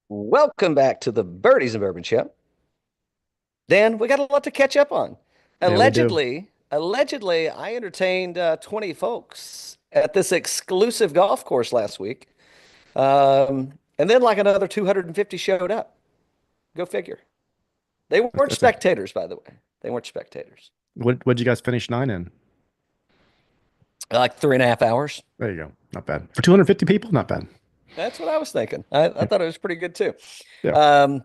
Welcome back to the Birdies and Bourbon Show. Dan, we got a lot to catch up on. Yeah, we do. Allegedly, I entertained 20 folks at this exclusive golf course last week. And then like another 250 showed up. Go figure. They weren't That's it. spectators, by the way. They weren't spectators. What'd you guys finish nine in? Like 3.5 hours. There you go. Not bad. For 250 people, not bad. That's what I was thinking. I thought it was pretty good too. Yeah. Um,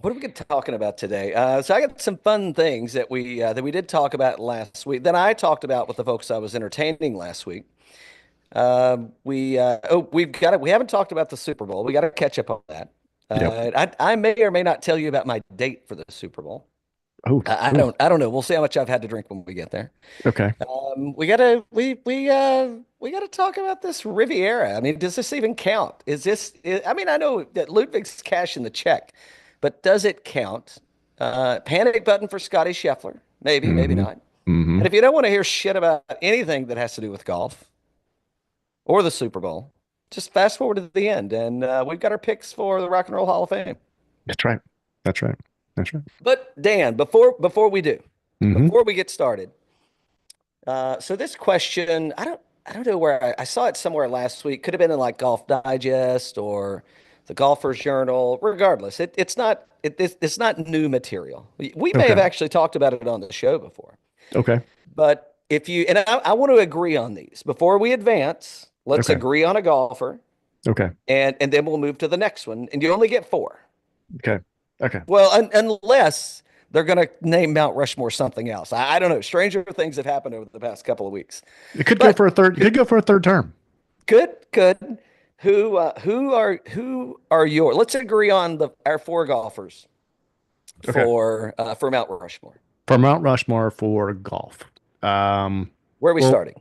What are we talking about today? So I got some fun things that we did talk about last week. That I talked about with the folks I was entertaining last week. We haven't talked about the Super Bowl. We got to catch up on that. Yep. I may or may not tell you about my date for the Super Bowl. Oh, I oh, don't I don't know. We'll see how much I've had to drink when we get there. okay. We gotta talk about this Riviera. I mean, does this even count? I mean, I know that Ludwig's cashing the check, but does it count? Panic button for Scottie Scheffler. Maybe, maybe Mm-hmm. not. Mm-hmm. And if you don't want to hear shit about anything that has to do with golf or the Super Bowl, just fast forward to the end, and we've got our picks for the Rock and Roll Hall of Fame. That's right. That's right. That's right. But Dan, Mm-hmm. before we get started, so this question, I don't know where I saw it somewhere last week. Could have been in like Golf Digest or the Golfer's Journal. Regardless, it's not new material. We may have Okay. actually talked about it on the show before. Okay. But if you and I want to agree on these before we advance. Let's Okay. agree on a golfer, Okay. and then we'll move to the next one. And you only get four. Okay. Okay. Well, unless they're going to name Mount Rushmore something else. I don't know. Stranger things have happened over the past couple of weeks. It could go for a But third. It could go for a third term. good, good. Who are your? Let's agree on the our four golfers Okay. for Mount Rushmore. For Mount Rushmore for golf. Um, Where are we well, starting?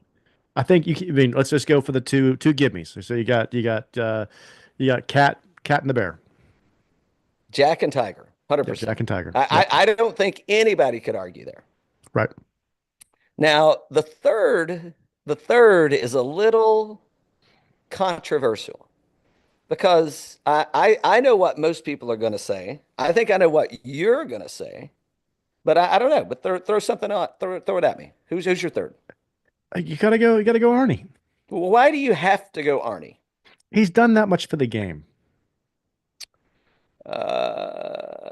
I think I mean, let's just go for the two gimmies. So you got cat and the bear. Jack and Tiger, Yep. 100%. Jack and Tiger. I, Yep. I I don't think anybody could argue there. Right. Now the third is a little controversial because I know what most people are going to say. I think I know what you're going to say. But I don't know. But throw something out. Throw it at me. Who's your third? You gotta go. You gotta go, Arnie. Why do you have to go Arnie? He's done that much for the game. Uh,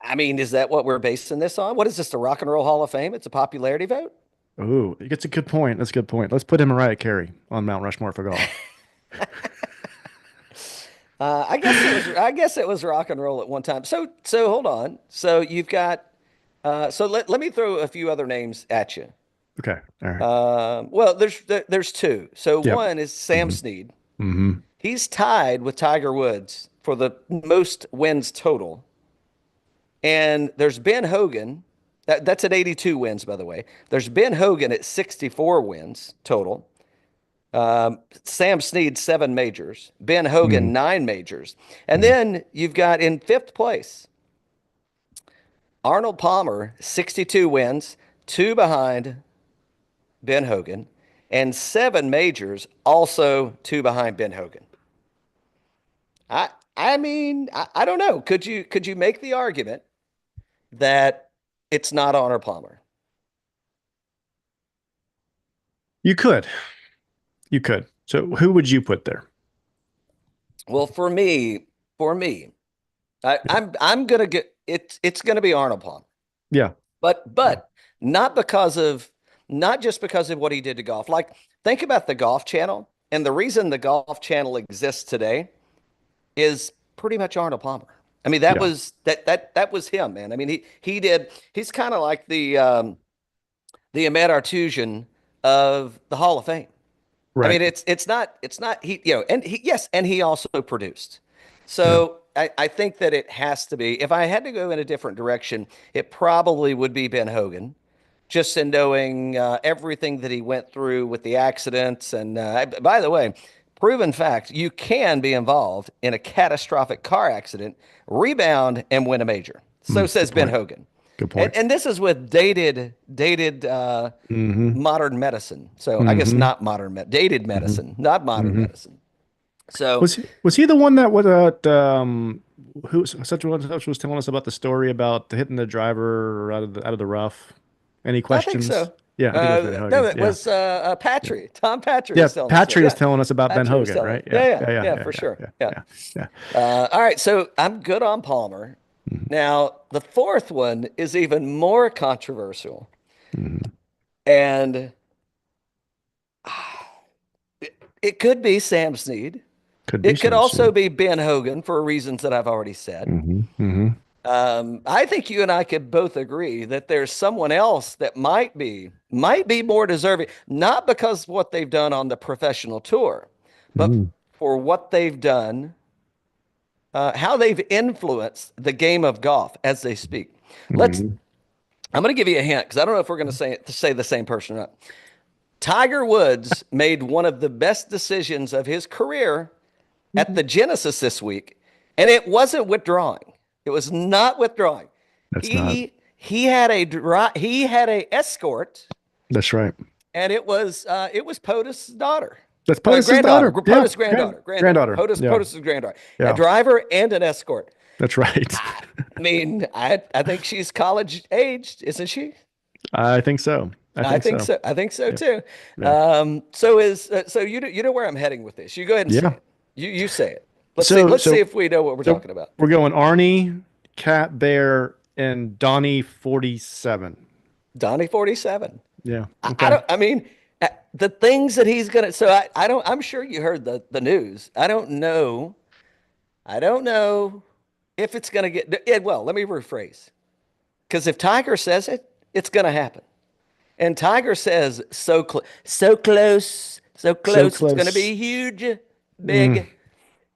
I mean, is that what we're basing this on? What is this, the Rock and Roll Hall of Fame? It's a popularity vote? Oh, it's a good point. That's a good point. Let's put him Mariah Carey on Mount Rushmore for golf. I guess it was rock and roll at one time. So hold on. So you've got let me throw a few other names at you. Okay. All right. Well, there's two. So Yep. one is Sam Hmm. Snead. Hmm. He's tied with Tiger Woods for the most wins total. And there's Ben Hogan. That's at 82 wins, by the way. There's Ben Hogan at 64 wins total. Sam Snead, 7 majors. Ben Hmm. Hogan, 9 majors. And Hmm. then you've got in fifth place, Arnold Palmer, 62 wins, two behind Ben Hogan, and 7 majors, also two behind Ben Hogan. I mean, I don't know. Could you make the argument that it's not Arnold Palmer? You could. You could. So who would you put there? Well, for me, I'm gonna get it's gonna be Arnold Palmer. Yeah. But Yeah. but not just because of what he did to golf. Like think about the Golf Channel, and the reason the Golf Channel exists today is pretty much Arnold Palmer. I mean, Yeah. that was him, man. I mean, he's kind of like the Ahmed Artusian of the Hall of Fame. I Right. mean, it's not he, and yes, and he also produced. Yeah. So I think that it has to be. If I had to go in a different direction, it probably would be Ben Hogan, just in knowing everything that he went through with the accidents. And by the way, proven fact, you can be involved in a catastrophic car accident, rebound, and win a major. So says Good Ben point. Hogan. Good And, point. and this is with dated Hmm. modern medicine. So I guess Hmm. not dated Hmm. medicine, not modern Hmm. medicine. So Was he the one that was who such was telling us about the story about hitting the driver out of the rough? Any I think questions? so. Yeah, I think it was Ben No, Hogan. it Yeah. was Yeah. Patry. Tom Patry Yeah, was telling the story. Patry was Yeah, telling us about Ben Patry was Hogan, telling it. right? Yeah, Yeah, yeah, yeah, yeah, yeah, yeah, for yeah, sure. yeah, Yeah. yeah, yeah. All right, so I'm good on Palmer. Now, the fourth one is even more controversial, Mhm. and it could be Sam Snead. Could be It could Sam also Snead. be Ben Hogan for reasons that I've already said. Hmm. I think you and I could both agree that there's someone else that might be more deserving, not because of what they've done on the professional tour, but Hmm. for what they've done, how they've influenced the game of golf as they speak. Let's. Hmm. I'm going to give you a hint because I don't know if we're going to say the same person or not. Tiger Woods made one of the best decisions of his career at the Genesis this week, and it wasn't withdrawing. It was not withdrawing. That's not. He had a escort, That's right. and it was POTUS's daughter, That's POTUS's granddaughter, daughter. Yeah, POTUS granddaughter, granddaughter. Yeah, POTUS's granddaughter, a yeah. driver and an escort. That's right. I mean, I think she's college aged, isn't she? I think so. I I think think so. so. I think so Yeah, too. yeah, So you know where I'm heading with this. You go ahead and say yeah. it. You say it. Let's see. So, Let's see so, if we know what we're so talking about. we're going Arnie, Cat Bear, and Donnie 47. Donnie 47. Yeah. I Okay. don't. I mean, the things that he's gonna. So I don't. I'm sure you heard the news. I don't know. I don't know if it's gonna get. Well, let me rephrase. Because if Tiger says it, it's gonna happen. And Tiger says so close, so So close. It's gonna close. be huge, Mm, big.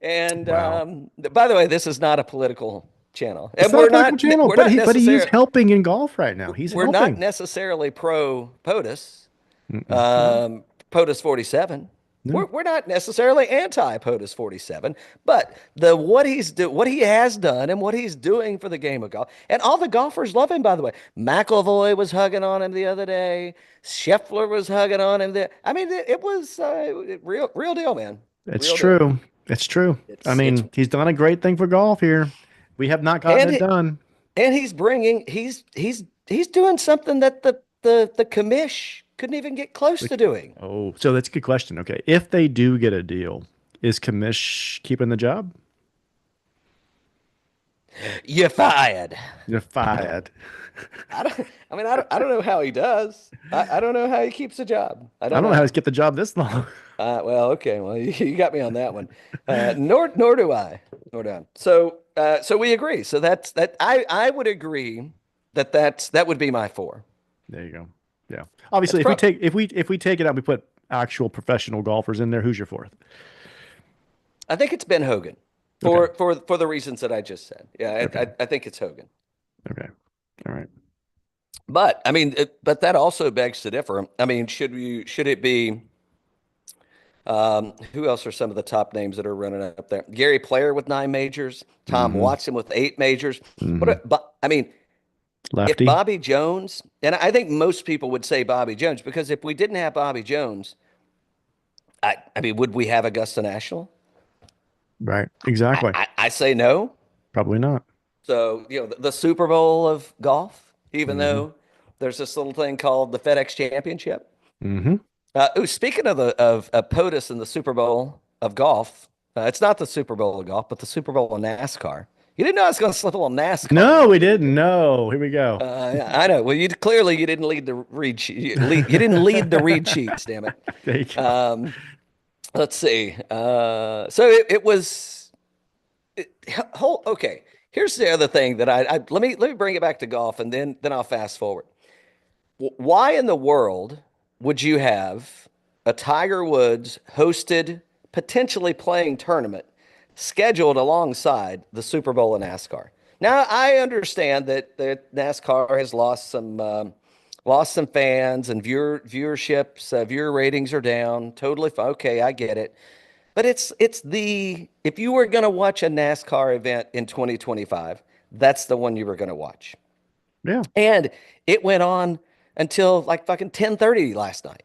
And wow. by the way, this is not a political channel, It's and not a we're political not channel, we're but not he is necessarily helping in golf right now. He's we're not helping. necessarily pro POTUS, Mm-mm. No, um, POTUS 47. no. We're not necessarily anti POTUS 47, but what he has done and what he's doing for the game of golf, and all the golfers love him. By the way, McIlroy was hugging on him the other day. Scheffler was hugging on him. I mean, it was real deal, man. It's Real deal. true. It's true. I It's mean, he's done a great thing for golf here. We have not gotten and it he, done. and he's doing something that the commish couldn't even get close to Like, doing. oh, so that's a good question. Okay. If they do get a deal, is Kamish keeping the job? You're fired. You're fired. I don't know how he does. I don't know how he keeps a job. I I don't don't know how know. he's kept the job this long. Well, okay. Well, you got me on that one. Nor do I. Nor do I. So we agree. So that's that. I would agree that would be my four. There you go. Yeah. That's Obviously, pro. if we take it out, we put actual professional golfers in there. Who's your fourth? I think it's Ben Hogan Okay. for the reasons that I just said. Yeah, Okay. I think it's Hogan. Okay. All right. But I mean, but that also begs to differ. I mean, should it be? Who else are some of the top names that are running up there? Gary Player with 9 majors, Tom Mm-hmm. Watson with 8 majors. Mm-hmm. But I mean, if Lefty. Bobby Jones, and I think most people would say Bobby Jones, because if we didn't have Bobby Jones, I mean, would we have Augusta National? Right. Exactly. I say no. Probably not. So, the Super Bowl of golf, even Mm-hmm. though there's this little thing called the FedEx Championship. Mm-hmm. Speaking of POTUS and the Super Bowl of golf, it's not the Super Bowl of golf, but the Super Bowl of NASCAR. You didn't know I was going to slip a little NASCAR No, in we there, did didn't. you? No. Here we go. Yeah, I know. Well, you didn't lead the read sheet. You didn't lead the read sheets. Damn it. There you go. Let's see. So it was. Okay. Here's the other thing that let me bring it back to golf, and then I'll fast forward. Why in the world would you have a Tiger Woods hosted, potentially playing tournament scheduled alongside the Super Bowl of NASCAR? Now, I understand that NASCAR has lost some fans and viewerships, viewer ratings are down. Totally fine. Okay, I get it. But if you were going to watch a NASCAR event in 2025, that's the one you were going to watch. Yeah. And it went on until like fucking 10:30 last night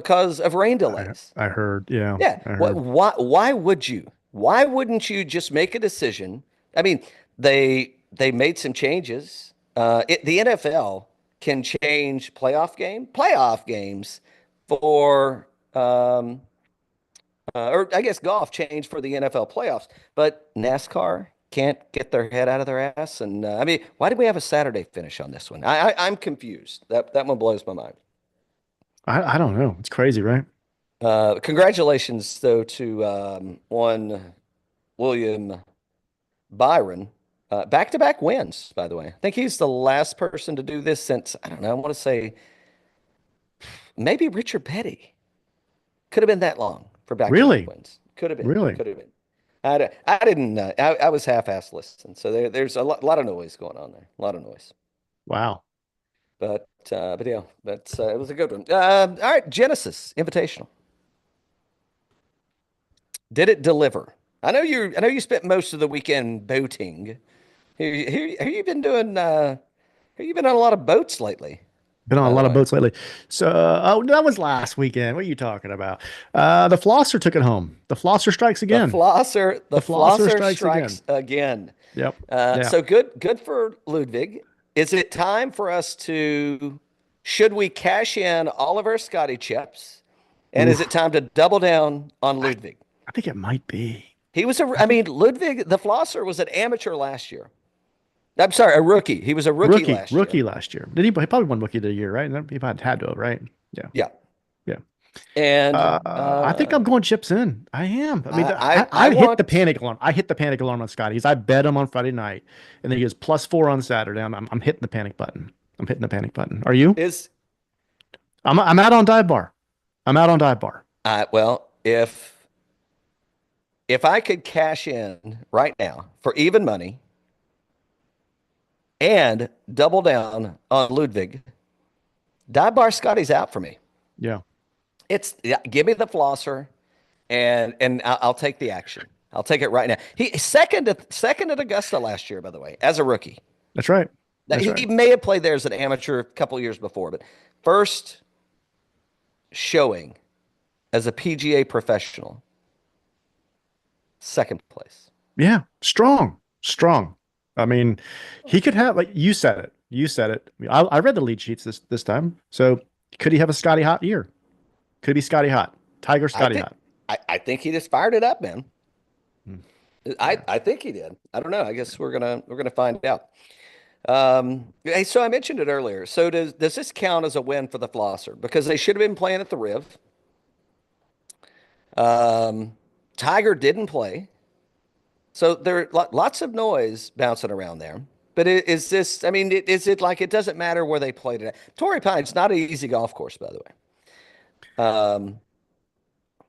because of rain delays. I heard. Yeah, Yeah. I heard. Why would you? Why wouldn't you just make a decision? I mean, they made some changes. The NFL can change playoff games for or I guess golf changed for the NFL playoffs, but NASCAR can't get their head out of their ass. And I mean, why did we have a Saturday finish on this one? I'm confused. That one blows my mind. I don't know. It's crazy, right? Congratulations, though, to one William Byron. Back-to-back wins, by the way. I think he's the last person to do this since, I don't know, I want to say maybe Richard Petty. Could have been that long for back-to-back Really, wins. Could have been. really. Could have been. I didn't I was half-assed listening. So there's a lot of noise going on there. A lot of noise. Wow. But yeah, that's it was a good one. All right, Genesis Invitational. Did it deliver? I know you spent most of the weekend boating. Have you been doing have you been on a lot of boats lately, Been on by a the lot of way? boats lately. So, oh, that was last weekend. What are you talking about? The Flosser took it home. The Flosser strikes again. The The Flosser Flosser strikes again. strikes again. Yep. Yeah. So good for Ludwig. Is it time for us to should we cash in all of our Scotty chips? And is it Oof. time to double down on I, Ludwig? I think it might be. I mean, Ludwig, the Flosser was an amateur last year. I'm sorry, a rookie. He was a rookie last year. Rookie last year. He probably won Rookie of the Year, right? He probably had to, right? Yeah. Yeah. Yeah. And I think I'm going chips in. I am. I mean, I I hit the want panic alarm. I hit the panic alarm on Scotty's. I bet him on Friday night, and then he goes +4 on Saturday. I'm hitting the panic button. I'm hitting the panic button. Are you? is I'm out on dive bar. I'm out on dive bar. well, if I could cash in right now for even money and double down on Ludwig, dive bar Scotty's out for me. Yeah. It's yeah, give me the Flosser and I'll take the action. I'll take it right now. He second at Augusta last year, by the way, as a rookie. That's right. Now, That's he right. may have played there as an amateur a couple years before, but first showing as a PGA professional, second place. Yeah. Strong. Strong. I mean, he could have like you said it. You said it. I mean, I read the lead sheets this time. So could he have a Scotty Hot year? Could he be Scotty Hot? Tiger I Scotty think Hot. I think he just fired it up, man. Hmm. Yeah. I think he did. I don't know. I guess we're gonna find out. Hey, so I mentioned it earlier. So does this count as a win for the Flosser? Because they should have been playing at the Riv. Um, Tiger didn't play. So there are lots of noise bouncing around there. But is this, I mean, is it like it doesn't matter where they played it at? Torrey Pines, not an easy golf course, by the way. Um,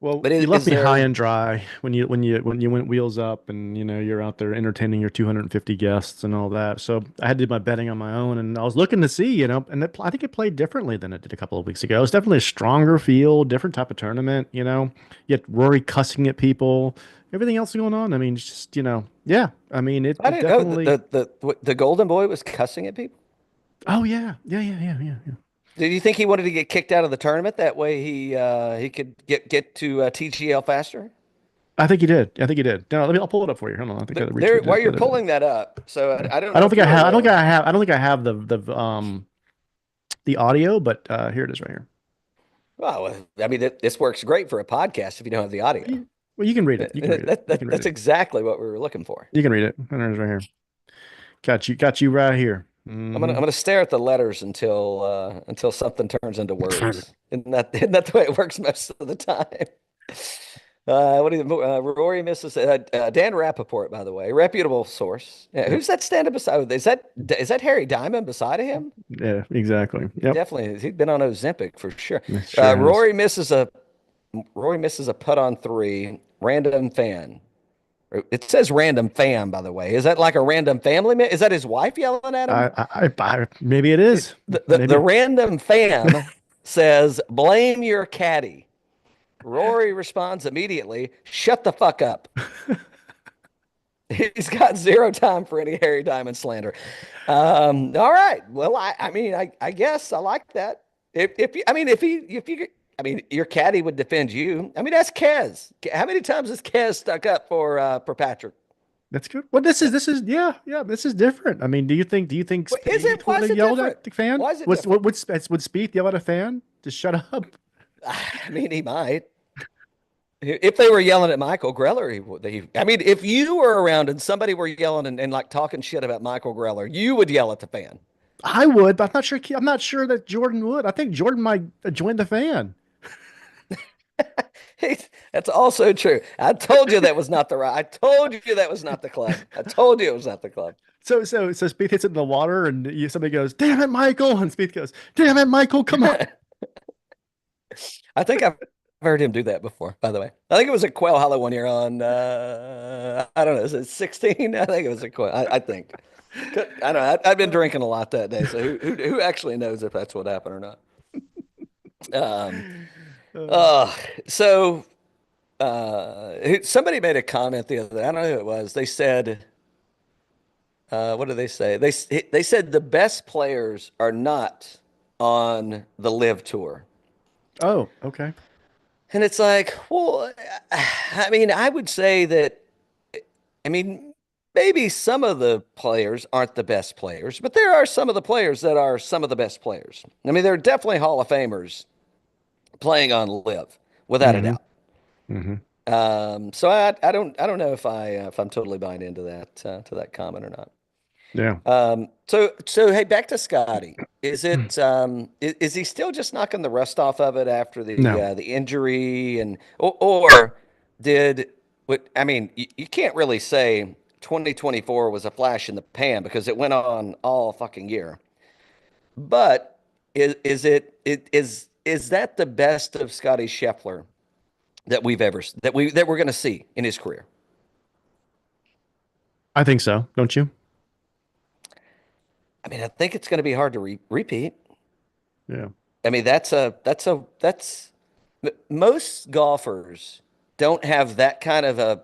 Well, but you is left me high there, and dry when you went wheels up and you're out there entertaining your 250 guests and all that. So I had to do my betting on my own and I was looking to see, and I think it played differently than it did a couple of weeks ago. It's definitely a stronger field, different type of tournament, You had Rory cussing at people, everything else going on. I mean, it's just, yeah. I mean, it, I it didn't know definitely. the Golden Boy was cussing at people. Oh yeah. Yeah, yeah, yeah, yeah, yeah. Did you think he wanted to get kicked out of the tournament? That way he could get to TGL faster? I think he did. I think he did. No, I'll pull it up for you. Hold on. I think I There, while retweeted you're it. pulling that up, so I don't I know don't if think I you're have. I don't think aware. I have. I don't think I have the audio, but here it is right here. Well, I mean, this works great for a podcast if you don't have the audio. Well, you can read it. You can read it. You can read That's it. exactly what we were looking for. You can read it. There it is right here. Got you right here. I'm gonna stare at the letters until something turns into words. Isn't that the way it works most of the time? What do you, Rory misses Dan Rappaport, by the way, reputable source. Yeah, Yep. who's that standing beside? Is that Harry Diamond beside of him? Yeah, exactly. He Yep. definitely is. He's been on Ozempic for sure. It sure has. Rory misses a putt on three. Random fan. It says random fan, by the way. Is that like a random family? Is that his wife yelling at him? Maybe it is. The Maybe. random fam says, blame your caddy. Rory responds immediately, shut the fuck up. He's got zero time for any Harry Diamond slander. All right. Well, I mean, I guess I like that. If you, I mean, if you, I mean, your caddy would defend you. I mean, that's Kez. How many times has Kez stuck up for Patrick? That's good. Well, this is yeah, this is different. I mean, do you think What is Spieth it? would Why is have it yelled different? at the fan? Why is it Was different? would Spieth yell at a fan to shut up? I mean, he might. If they were yelling at Michael Greller, I mean, if you were around and somebody were yelling and like talking shit about Michael Greller, you would yell at the fan. I would, but I'm not sure. I'm not sure that Jordan would. I think Jordan might join the fan. That's also true. I told you that was not the right. I told you that was not the club. I told you it was not the club. So Spieth hits it in the water, and somebody goes, "Damn it, Michael!" And Spieth goes, "Damn it, Michael! Come on!" I think I've heard him do that before, by the way. I think it was a Quail Hollow one year on, I don't know, is it 16? I think it was a Quail. I think. I don't know. I've been drinking a lot that day, so who actually knows if that's what happened or not? Um, Uh, uh, so somebody made a comment the other day. I don't know who it was. They said, what did they say? They said the best players are not on the Live Tour. oh, okay. And it's like, well, I mean, I would say that, I mean, maybe some of the players aren't the best players, but there are some of the players that are some of the best players. I mean, there are definitely Hall of Famers playing on Live, without a Mm-hmm. doubt. Mm-hmm. So I don't know if I'm totally buying into that to that comment or not. Yeah. So hey, back to Scotty. Is he still just knocking the rust off of it after No. the injury and or did what I mean, you can't really say 2024 was a flash in the pan because it went on all fucking year. But is that the best of Scotty Scheffler that we're going to see in his career? I think so. Don't you? I mean, I think it's going to be hard to repeat. Yeah. I mean, that's most golfers don't have that kind of a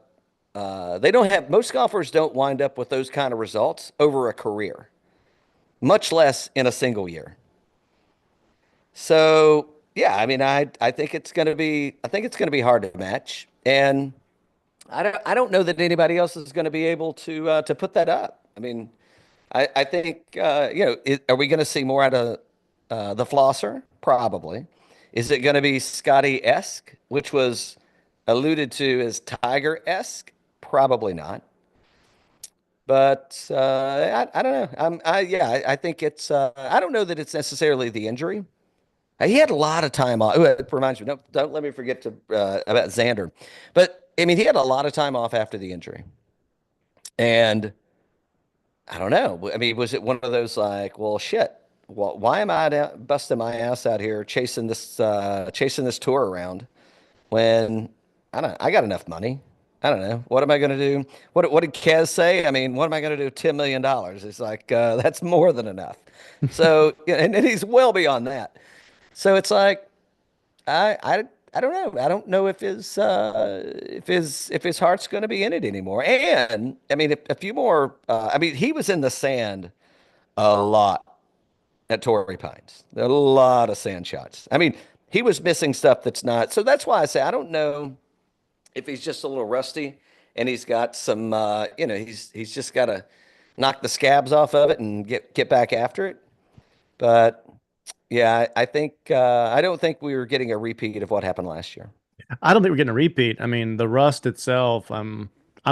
they don't have most golfers don't wind up with those kind of results over a career, much less in a single year. So yeah, I mean, I think it's going to be hard to match, and I don't know that anybody else is going to be able to put that up. I mean, I think are we going to see more out of the Flosser? Probably. Is it going to be Scotty-esque, which was alluded to as Tiger-esque? Probably not. But I don't know. I think it's. I don't know that it's necessarily the injury. He had a lot of time off. Ooh, it reminds me. Don't let me forget to about Xander. But I mean, he had a lot of time off after the injury, and I don't know. I mean, was it one of those like, well, shit. Well, why am I busting my ass out here chasing this tour around when I got enough money. I don't know. What am I going to do? What did Kez say? I mean, what am I going to do with $10 million? It's like that's more than enough. So, yeah, and he's well beyond that. So it's like I don't know. I don't know if his heart's going to be in it anymore. And I mean, a few more. I mean, he was in the sand a lot at Torrey Pines. A lot of sand shots. I mean, he was missing stuff that's not. So that's why I say I don't know if he's just a little rusty and he's got some. He's just got to knock the scabs off of it and get back after it. But yeah, I think I don't think we were getting a repeat of what happened last year. I don't think we're getting a repeat. I mean, the rust itself, I'm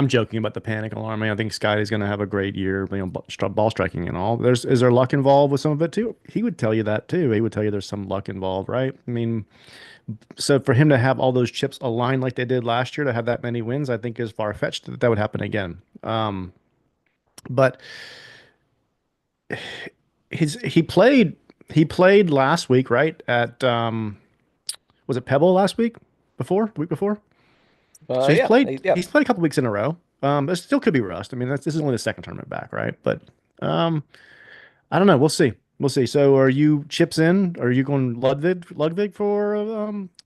joking about the panic alarm. I mean, I think Scotty's going to have a great year, ball striking and all. Is there luck involved with some of it too? He would tell you that too. He would tell you there's some luck involved, right? I mean, so for him to have all those chips aligned like they did last year to have that many wins, I think is far-fetched that that would happen again. But his he played last week, right? At was it Pebble last week? Week before? So Yeah, yeah. he's played a couple weeks in a row. But it still could be rust. I mean, this is only the second tournament back, right? But um, I don't know. We'll see. We'll see. So, are you chips in? Are you going Ludvig for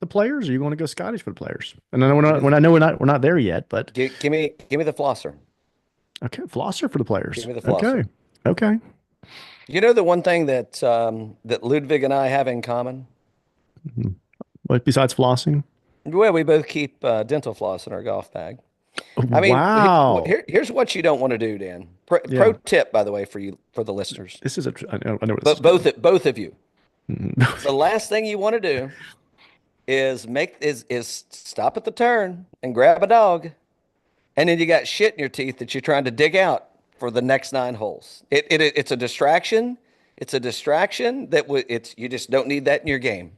the players? Or are you going to go Scottish for the players? And I know Give me we're not there yet, but give me the flosser. okay, Flosser for the Give players. me the Okay, flosser. okay. You know the one thing that Ludwig and I have in common? What besides flossing? Well, we both keep dental floss in our golf bag. I mean, Wow. here's what you don't want to do, Dan. Pro Yeah. tip, by the way, for you, for the listeners, This is I know where this is but going. both of you. Mhm. The last thing you want to do is stop at the turn and grab a dog, and then you got shit in your teeth that you're trying to dig out for the next 9 holes. It's a distraction. It's a distraction that it's you just don't need that in your game.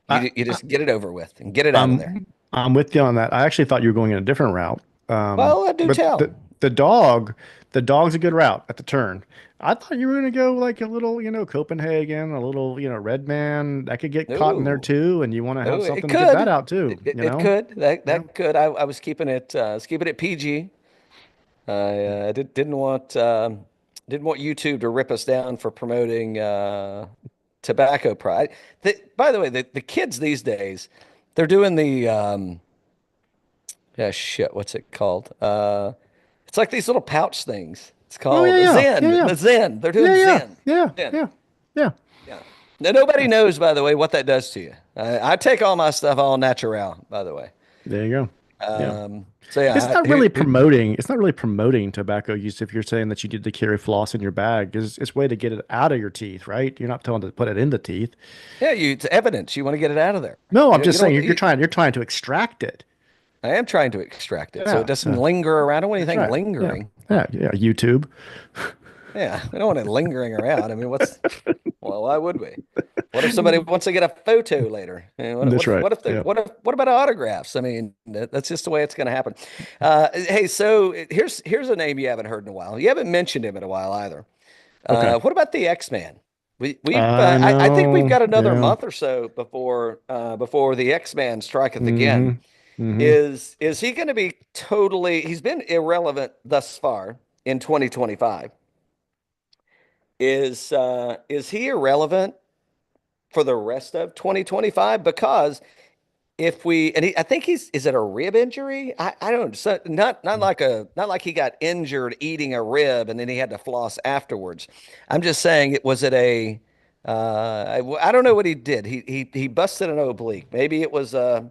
I, You I just get it over with and get it out of there. I'm with you on that. I actually thought you were going in a different route. Well, I do But tell. the dog, the dog's a good route at the turn. I thought you were going to go like a little, Copenhagen, a little, Red Man. That could get caught in there No, too, and you want to have no, it something to get that could. out too, It could. That Yeah. that could. I was keeping it PG. I didn't want YouTube to rip us down for promoting tobacco pride. By the way, the kids these days, they're doing the yeah, shit, what's it called? It's like these little pouch things. It's Oh called yeah, yeah, yeah, Zen. yeah, The Zen. They're yeah, doing yeah, Zen. yeah, Zen. yeah, yeah. Yeah. Now, nobody knows, by the way, what that does to you. I take all my stuff all natural, by the way. There you go. Yeah. So yeah, It's not really promoting tobacco use if you're saying that you need to carry floss in your bag. It's a way to get it out of your teeth, right? You're not telling to put it in the teeth. yeah, it's evidence. You want to get it out of there. No, I'm You just saying don't. you're trying to extract it. I am trying to extract it so it Yeah, doesn't yeah, linger around. I don't want that's anything right. Yeah, lingering. yeah, yeah. YouTube. Yeah, I don't want it lingering around. I mean, well, why would we? What if somebody wants to get a photo later? That's right. Yeah. What about autographs? I mean, that's just the way it's going to happen. Hey, so here's a name you haven't heard in a while. You haven't mentioned him in a while either. Okay. What about the X-Man? I I think we've know. got another Yeah. month or so before the X-Man striketh again. Mm-hmm. Mm-hmm. Is he going to be totally? He's been irrelevant thus far in 2025. Is he irrelevant for the rest of 2025? Because if we and I think is it a rib injury? I don't so not like he got injured eating a rib and then he had to floss afterwards. I'm just saying it was it a I don't know what he did. He busted an oblique. Maybe it was a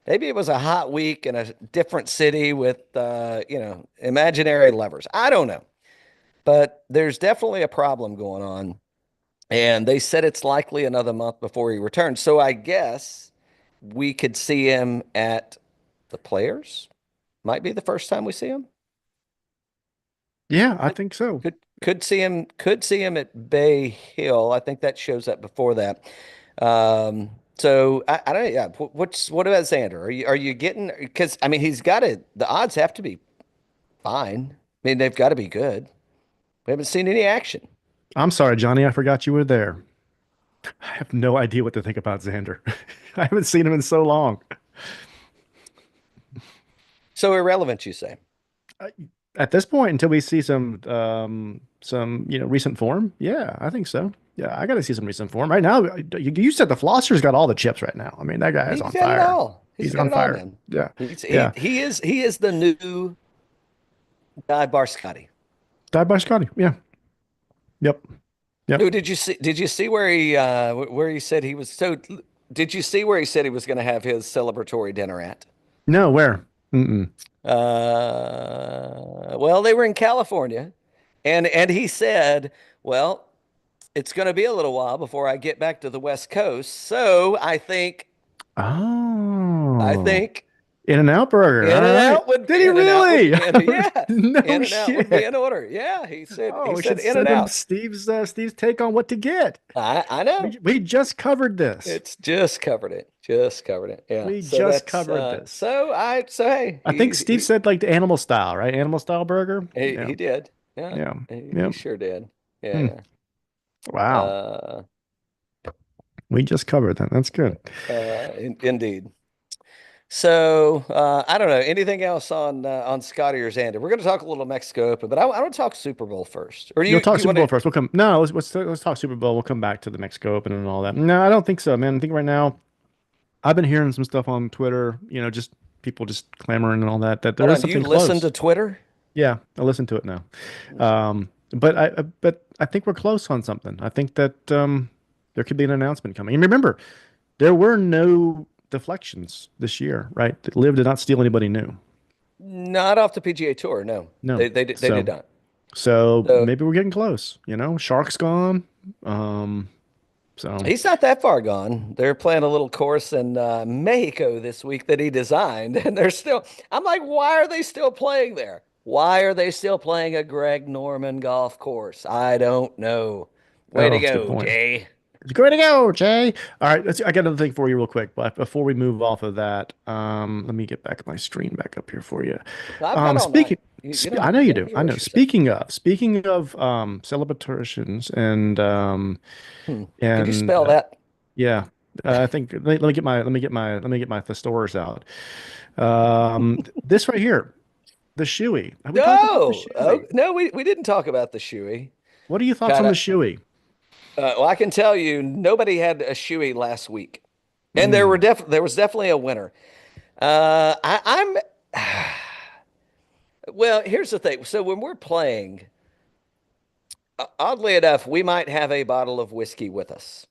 hot week in a different city with imaginary lovers. I don't know. But there's definitely a problem going on. And they said it's likely another month before he returns. So I guess we could see him at the Players. Might be the first time we see him. Yeah, I Could think so. could see him at Bay Hill. I think that shows up before that. So I don't yeah. What about Xander? Are you getting because I mean he's got it. The odds have to be fine. I mean they've got to be good. We haven't seen any action. I'm sorry, Johnny. I forgot you were there. I have no idea what to think about Xander. I haven't seen him in so long. So irrelevant, you say? I- At this point, until we see some recent form, yeah, I think so. Yeah, I got to see some recent form right now. You said the Flosser's got all the chips right now. I mean, that guy is He's on got it fire. all. He's He's got on it all, fire. man. Yeah, He's yeah. he is the new Guy Bar Scotty. Died by Scotty. Yeah. Yep. Yep. No, did you see where he said he was so did you see where he said he was going to have his celebratory dinner at? No, where? Mm-mm. Well, they were in California and he said, well, it's going to be a little while before I get back to the West Coast. So I Oh, think In-N-Out Burger. All right. Did he In and Out would really? yeah, No In and Out would be shit. in order. Yeah, he Oh, we said should In and send him Out. Steve's take on what to get. I know. We just covered this. It's just covered it. Just covered it. Yeah. We So just that's covered this. so hey, I think Steve said like the animal style, right? Animal style burger. Yeah. he did. Yeah. Yeah. He Yep. sure did. Hmm. Yeah. Wow. Uh We just covered that. That's good. indeed. So I don't know anything else on Scotty or Xander. We're going to talk a little Mexico Open, but I want to talk Super Bowl first. Or You'll do talk you Super want Bowl to? first. We'll come. No, let's talk Super Bowl. We'll come back to the Mexico Open and all that. No, I don't think so, man. I think right now I've been hearing some stuff on Twitter, just people just clamoring and all that, that there Hold is on. Do you something listen close. to Twitter? Yeah, I listen to it now. But I think we're close on something. I think that there could be an announcement coming. And remember, there were no deflections this year, right? LIV did not steal anybody new. Not off the PGA Tour, no. No. They did not. So So maybe we're getting close. Shark's gone. Um, so he's not that far gone. They're playing a little course in Mexico this week that he designed, and they're still. I'm like, why are they still playing there? Why are they still playing a Greg Norman golf course? I don't know. Way to that's a good go, point. Jay. It's great to go, Jay. All right, I got another thing for you real quick, but before we move off of that, let me get back my screen back up here for you. I've got all night. Speaking, I know you you don't do. need to I know. rush yourself. Speaking of celebrations Could you and spell that? yeah, I think let me get my thesaurus out. This right here, the Shoey. Have we talked about the No. Oh, Shoey? no, we didn't talk about the Shoey. What are your thoughts Kind on the of. Shoey? Well, I can tell you, nobody had a Shoey last week, and Mm, there was definitely a winner. I'm well. Here's the thing. So when we're playing, oddly enough, we might have a bottle of whiskey with us.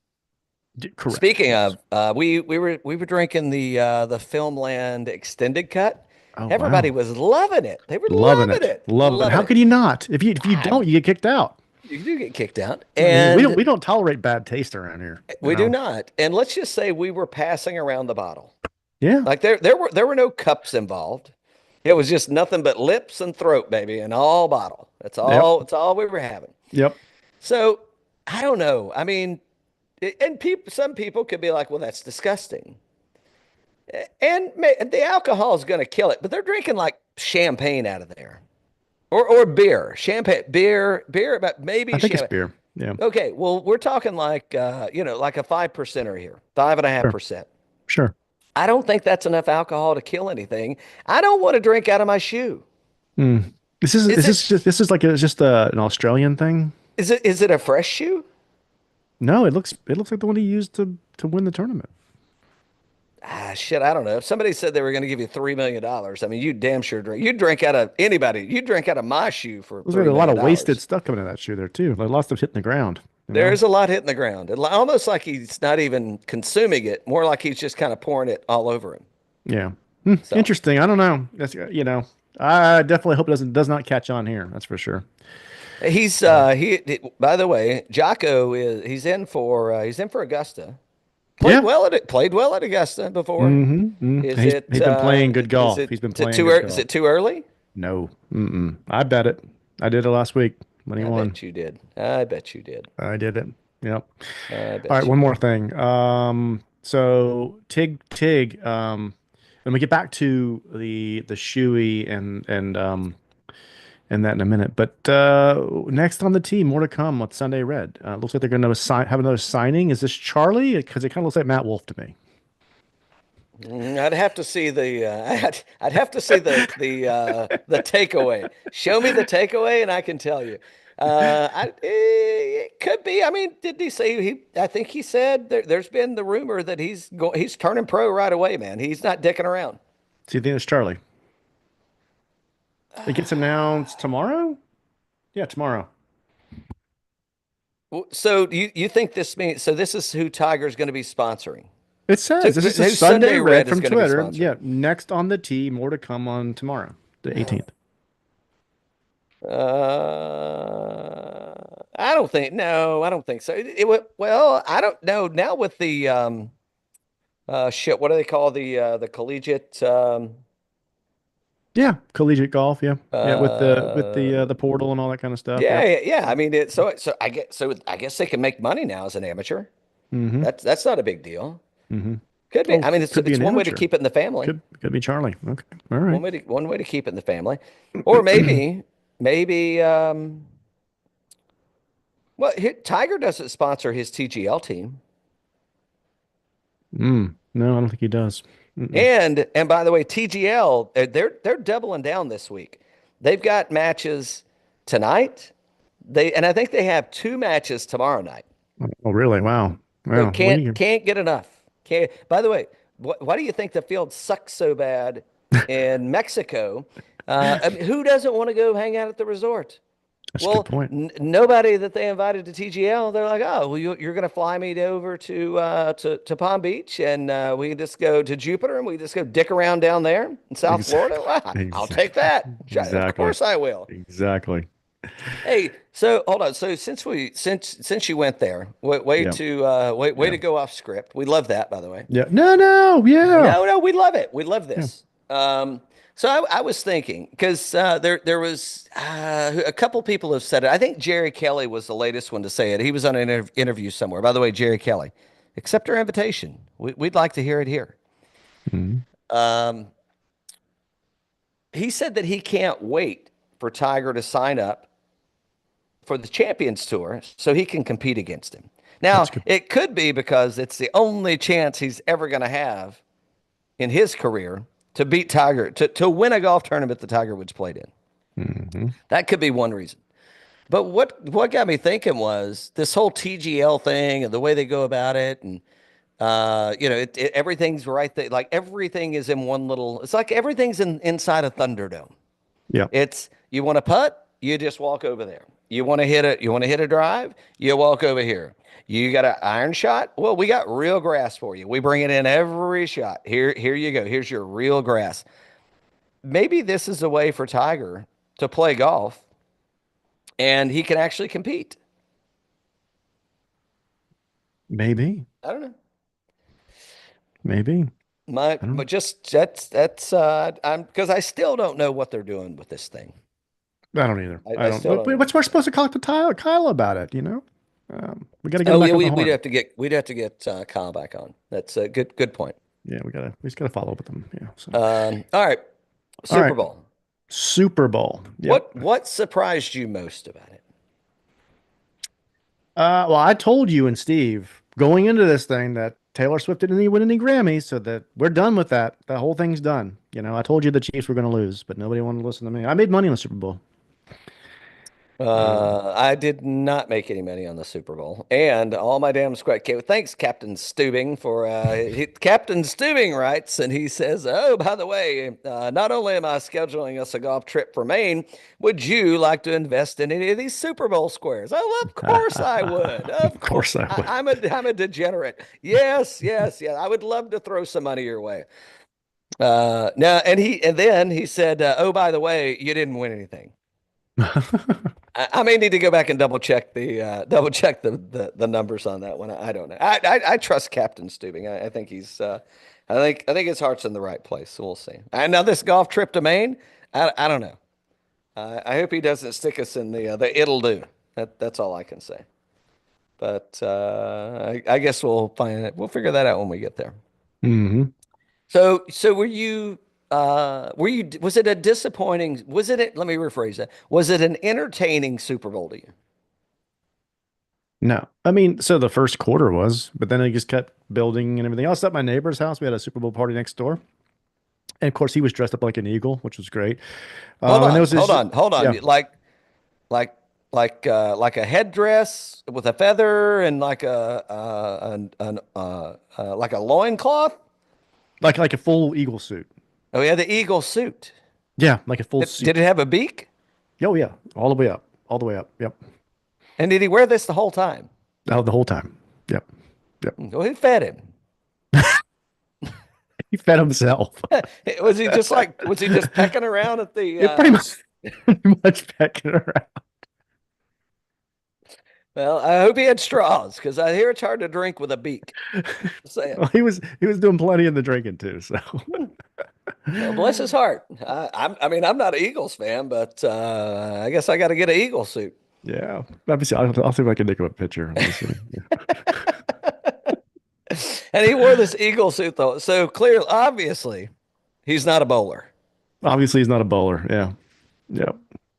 correct. Speaking Yes. of, we were drinking the Filmland extended cut. Oh Everybody wow. was loving it. They were Loving loving it. it, Loving it. loving How it. could you not? If you Ah, don't, you get kicked out. you do get kicked out, I mean, we don't and we don't tolerate bad taste around here, you we do know. not. And let's just say we were passing around the bottle. Yeah. Like there were no cups involved. It was just nothing but lips and throat, baby, and all bottle. Yep. That's all we were having. Yep. So I don't know. I mean, and some people could be like, well, that's disgusting. And the alcohol is going to kill it, but they're drinking like champagne out of there, or beer, champagne, beer, but I maybe think it's champagne. beer. Yeah. Okay, well, we're talking like like a 5%er here, five and a half Sure. percent. Sure. I don't think that's enough alcohol to kill anything. I don't want to drink out of my shoe. Mm. This is Is this it is just this is like just an Australian thing. is it a fresh shoe? No, it looks like the one he used to win the tournament. Ah, shit, I don't know. If somebody said they were going to give you $3 million, I mean, you damn sure drink. You drink out of anybody. You drink out of my shoe for There's like three a lot million of wasted dollars. stuff coming out of that shoe there too. Like lots of hitting the ground, you know? There's a lot hitting the ground. Almost like he's not even consuming it. More like he's just kind of pouring it all over him. Yeah. So Interesting. I don't know. I definitely hope it does not catch on here. That's for sure. by the way, Jocko he's in for Augusta. Yeah. Played well at Augusta before. Is He's been playing good golf. He's been playing good is golf. it too early? No. I bet it. I did it last week when he I won. bet you did. I bet you did. I did it. Yep. I All right, bet you one more did. thing. So Tig, let me get back to the Shoey and that in a minute. But next on the team, more to come with Sunday Red. Looks like they're going to have another signing. Is this Charlie? Because it kind of looks like Matt Wolf to me. I'd have to see I'd have to see the takeaway. Show me the takeaway, and I can tell you. It could be. I mean, did he say he? I think he said there's been the rumor that he's turning pro right away, man. He's not dicking around. So you think it's Charlie? It gets announced tomorrow? Yeah, tomorrow. So you think this means so this is who Tiger's going to be sponsoring? It So says this is a who Sunday Sunday Red Red is from going to be Twitter. sponsoring? Yeah, next on the tee, more to come on tomorrow, the 18th. I don't think. No, I don't think so. Well, I don't know. Now with the shit, what do they call the collegiate Yeah, collegiate golf. Yeah, yeah, with the uh portal and all that kind of stuff. yeah, Yep. yeah, yeah. I mean, I guess they can make money now as an amateur. Mm-hmm. That's not a big deal. Mm-hmm. Could be. Oh, I mean, could be it's an one way to amateur. keep it in the family. Could be Charlie. Okay. All right. One way to keep it in the family, or maybe well, Tiger doesn't sponsor his TGL team. No, I don't think he does. Mm-mm. And by the way, TGL they're doubling down this week. They've got matches tonight. And I think they have two matches tomorrow night. Oh, really? Wow. So Wow. What do you? can't get enough. Can't. By the way, why do you think the field sucks so bad in Mexico? I mean, who doesn't want to go hang out at the resort? That's a good Well, point. nobody that they invited to TGL, they're like, oh, well, you're going to fly me over to Palm Beach, and we just go to Jupiter, and we just go dick around down there in South Florida. Exactly. Well, I'll take Exactly. that. Of Exactly. course I will. Exactly. Hey, so hold on. So since you went there, Yeah. way Yeah. to go off script. We love that, by the way. Yeah. No, no. Yeah. No, we love it. We love Yeah. this. So I was thinking because there was a couple people have said it. I think Jerry Kelly was the latest one to say it. He was on an interview somewhere. By the way, Jerry Kelly, accept our invitation. We'd like to hear it here. Mhm. Um, he said that he can't wait for Tiger to sign up for the Champions Tour so he can compete against him. That's Now, good. it could be because it's the only chance he's ever going to have in his career to beat Tiger, to win a golf tournament that Tiger Woods played in. Hmm. That could be one reason. But what got me thinking was this whole TGL thing and the way they go about it, and everything's right there. Like everything is in one little. It's like everything's inside a Thunderdome. Yeah. It's you want to putt, you just walk over there. You want to hit it, you want to hit a drive, you walk over here. You got an iron shot? Well, we got real grass for you. We bring it in every shot. Here you go. Here's your real grass. Maybe this is a way for Tiger to play golf and he can actually compete. Maybe. I don't know. Maybe. I don't But know. just that's I'm because I still don't know what they're doing with this thing. I don't either. I I don't. still don't know. What's we're supposed to talk to Kyle about it? We got to get him Oh yeah, back on the we'd horn. have to get Kyle back on. That's a good point. Yeah, we just gotta follow up with him. Yeah. So, All right, all Super right. Bowl. Super Bowl. Yep. What surprised you most about it? Well, I told you and Steve going into this thing that Taylor Swift didn't win any Grammys, so that we're done with that. The whole thing's done. I told you the Chiefs were going to lose, but nobody wanted to listen to me. I made money on the Super Bowl. Um, I did not make any money on the Super Bowl, and all my damn squad. Thanks, Captain Steubing, for Captain Steubing writes, and he says, "Oh, by the way, not only am I scheduling us a golf trip for Maine, would you like to invest in any of these Super Bowl squares?" Oh, of course I would. of Of course, course I would. I'm a degenerate. Yes, yes, yes. I would love to throw some money your way. Now, and then he said, "Oh, by the way, you didn't win anything." I may need to go back and double check the numbers on that one. I don't know. I trust Captain Steubing. I think I think his heart's in the right place. So we'll see. And now this golf trip to Maine, I don't know. I hope he doesn't stick us in the it'll do. That's all I can say. But I guess we'll find it. We'll figure that out when we get there. Hmm. So was it a disappointing, let me rephrase that. Was it an entertaining Super Bowl to you? No, I mean, so the first quarter was, but then it just kept building and everything else. At my neighbor's house, we had a Super Bowl party next door, and of course, he was dressed up like an eagle, which was great. And there was Hold this, on, hold on. yeah, Like like a headdress with a feather and like like a loincloth? like a full eagle suit. Oh, yeah, the eagle suit. Yeah, like a full Did suit. it have a beak? Oh yeah, all the way up, all the way up. Yep. And did he wear this the whole time? Oh, the whole time. Yep. Yep. Well, who fed him? He fed himself. Was he just pecking around at the It pretty much pecking around. well, I hope he had straws because I hear it's hard to drink with a beak. Just saying. Well, he was doing plenty in the drinking too. So Well, bless his heart. I mean, I'm not an Eagles fan, but I guess I got to get an Eagle suit. yeah, let me see. I'll see if I can think of a picture. Let me see. Yeah. And he wore this Eagle suit though, so clearly, obviously, he's not a bowler. Obviously, he's not a bowler. Yeah. Yep.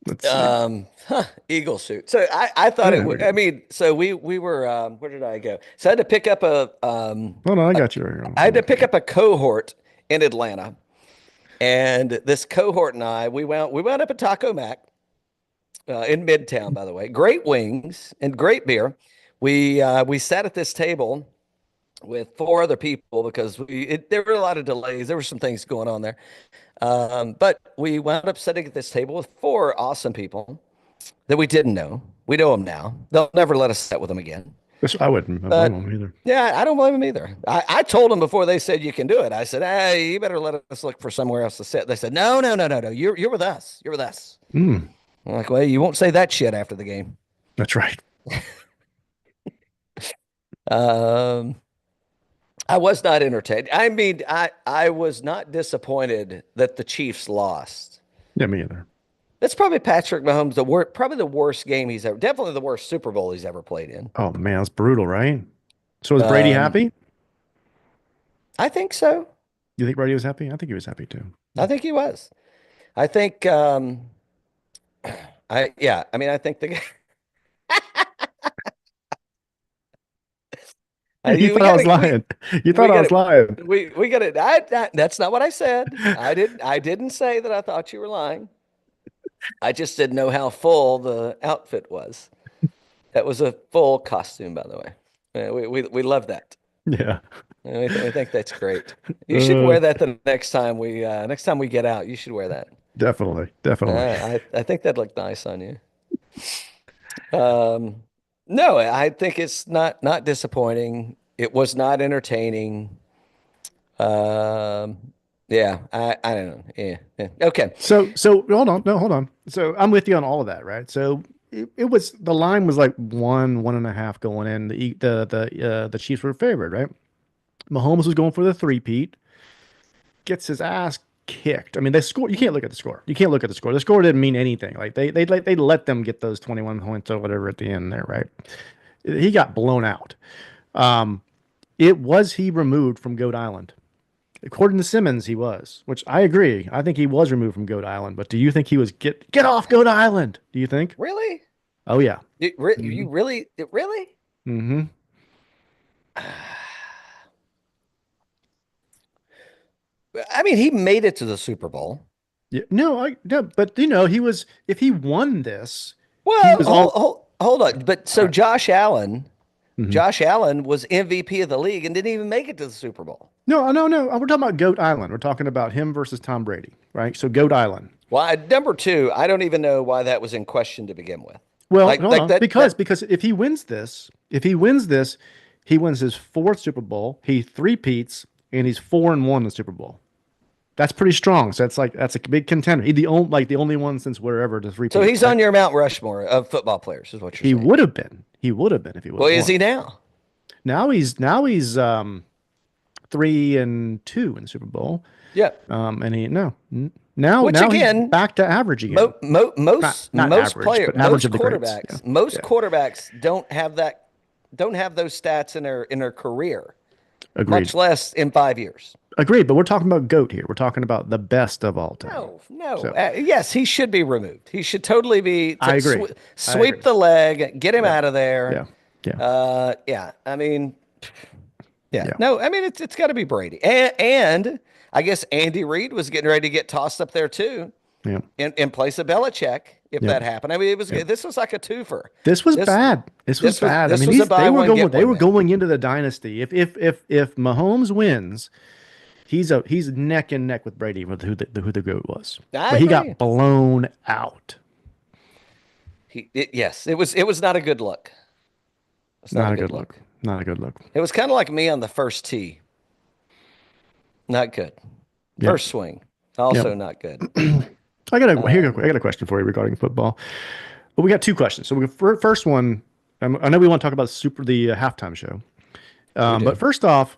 Let's see. Eagle suit. So I Oh, thought it there we would. go. I mean, so we were. Where did I go? So I had to pick up Oh no, I got you right here. I I'm had to looking pick at up a cohort in Atlanta, and this cohort and I we wound up at Taco Mac in Midtown. By the way, great wings and great beer. We sat at this table with four other people because there were a lot of delays. There were some things going on there. But we wound up sitting at this table with four awesome people. that we didn't know. We know them now. They'll never let us set with them again. I wouldn't blame But him either. yeah, I don't blame them either. I told them before they said you can do it. I said, hey, you better let us look for somewhere else to sit. They said, no, no, no, no, no. You're with us. You're with us. Mm, I'm like, well, you won't say that shit after the game. that's right. Um, I was not entertained. I mean, I was not disappointed that the Chiefs lost. Yeah, me either. That's probably Patrick Mahomes, probably the worst game he's ever, definitely the worst Super Bowl he's ever played in. Oh man, that's brutal, right? So was Brady Um, happy? I think so. You think Brady was happy? I think he was happy too. I think he was. I think, yeah, I mean, I think the, You we thought I was gotta, lying. You we thought I was gotta, lying. we gotta, that's not what I said. I didn't say that I thought you were lying. I just didn't know how full the outfit was. That was a full costume, by the way. We love that. Yeah. We think that's great. You should Uh, wear that the next time we get out. You should wear that. definitely. Definitely. I think that'd look nice on you. Um, no, I think it's not disappointing. It was not entertaining. Yeah, I don't know. Yeah. Okay. So hold on. No, hold on. So I'm with you on all of that, right? So it was the line was like 1.5 going in. The Chiefs were favored, right? Mahomes was going for the three-peat, gets his ass kicked. I mean, they scored. You can't look at the score. You can't look at the score. The score didn't mean anything. Like they let them get those 21 points or whatever at the end there, right? He got blown out. Um, he removed from Goat Island? According to Simmons, he was, which I agree. I think he was removed from Goat Island. But do you think he was get off Goat Island? Do you think? Really? Oh yeah. You really? Mm-hmm. I mean, he made it to the Super Bowl. Yeah. No, but he was if he won this, he Well, was all. hold on. But so Uh, mhm. Josh Allen was MVP of the league and didn't even make it to the Super Bowl. No, no, no. We're talking about Goat Island. We're talking about him versus Tom Brady, right? So Goat Island. Well, number two, I don't even know why that was in question to begin with. Well, Like hold like on, that that because if he wins this, he wins his fourth Super Bowl. He three-peats, and he's 4-1 in the Super Bowl. That's pretty strong. So that's a big contender. He's the only one since wherever to so three-peat, he's right? on your Mount Rushmore of football players, is what you're He saying. would have been. He would have been if he would Well, have is won. he now? Now he's 3-2 in the Super Bowl. Yeah. And he no n- now Which now he's again, back to average again. Not average, but average of the greats. Yeah, most yeah. quarterbacks don't have those stats in their career, Agreed. much less in 5 years. Agreed. But we're talking about GOAT here. We're talking about the best of all time. No, no. So Yes, he should be removed. He should totally be I agree. I sweep agree. the leg, get him Yeah. out of there. Yeah. Yeah. Yeah. I mean, yeah. Yeah. No, I mean it's got to be Brady, and I guess Andy Reid was getting ready to get tossed up there too, Yeah. in place of Belichick if Yeah. that happened. I mean, Yeah. this was like a twofer. This was This bad. This was bad. I this mean, was a they buy were one going get they one were then. going into the dynasty. If Mahomes wins, he's neck and neck with Brady with who the GOAT was. I But he agree. got blown out. Yes, it was not a good look. It's not a Not a good good look. look. Not a good look. It was kind of like me on the first tee. Not good. Yep. First swing, Yep. also not good. I got a question for you regarding football. But we got two questions. So first one, I know we want to talk about the halftime show. We But do. first off,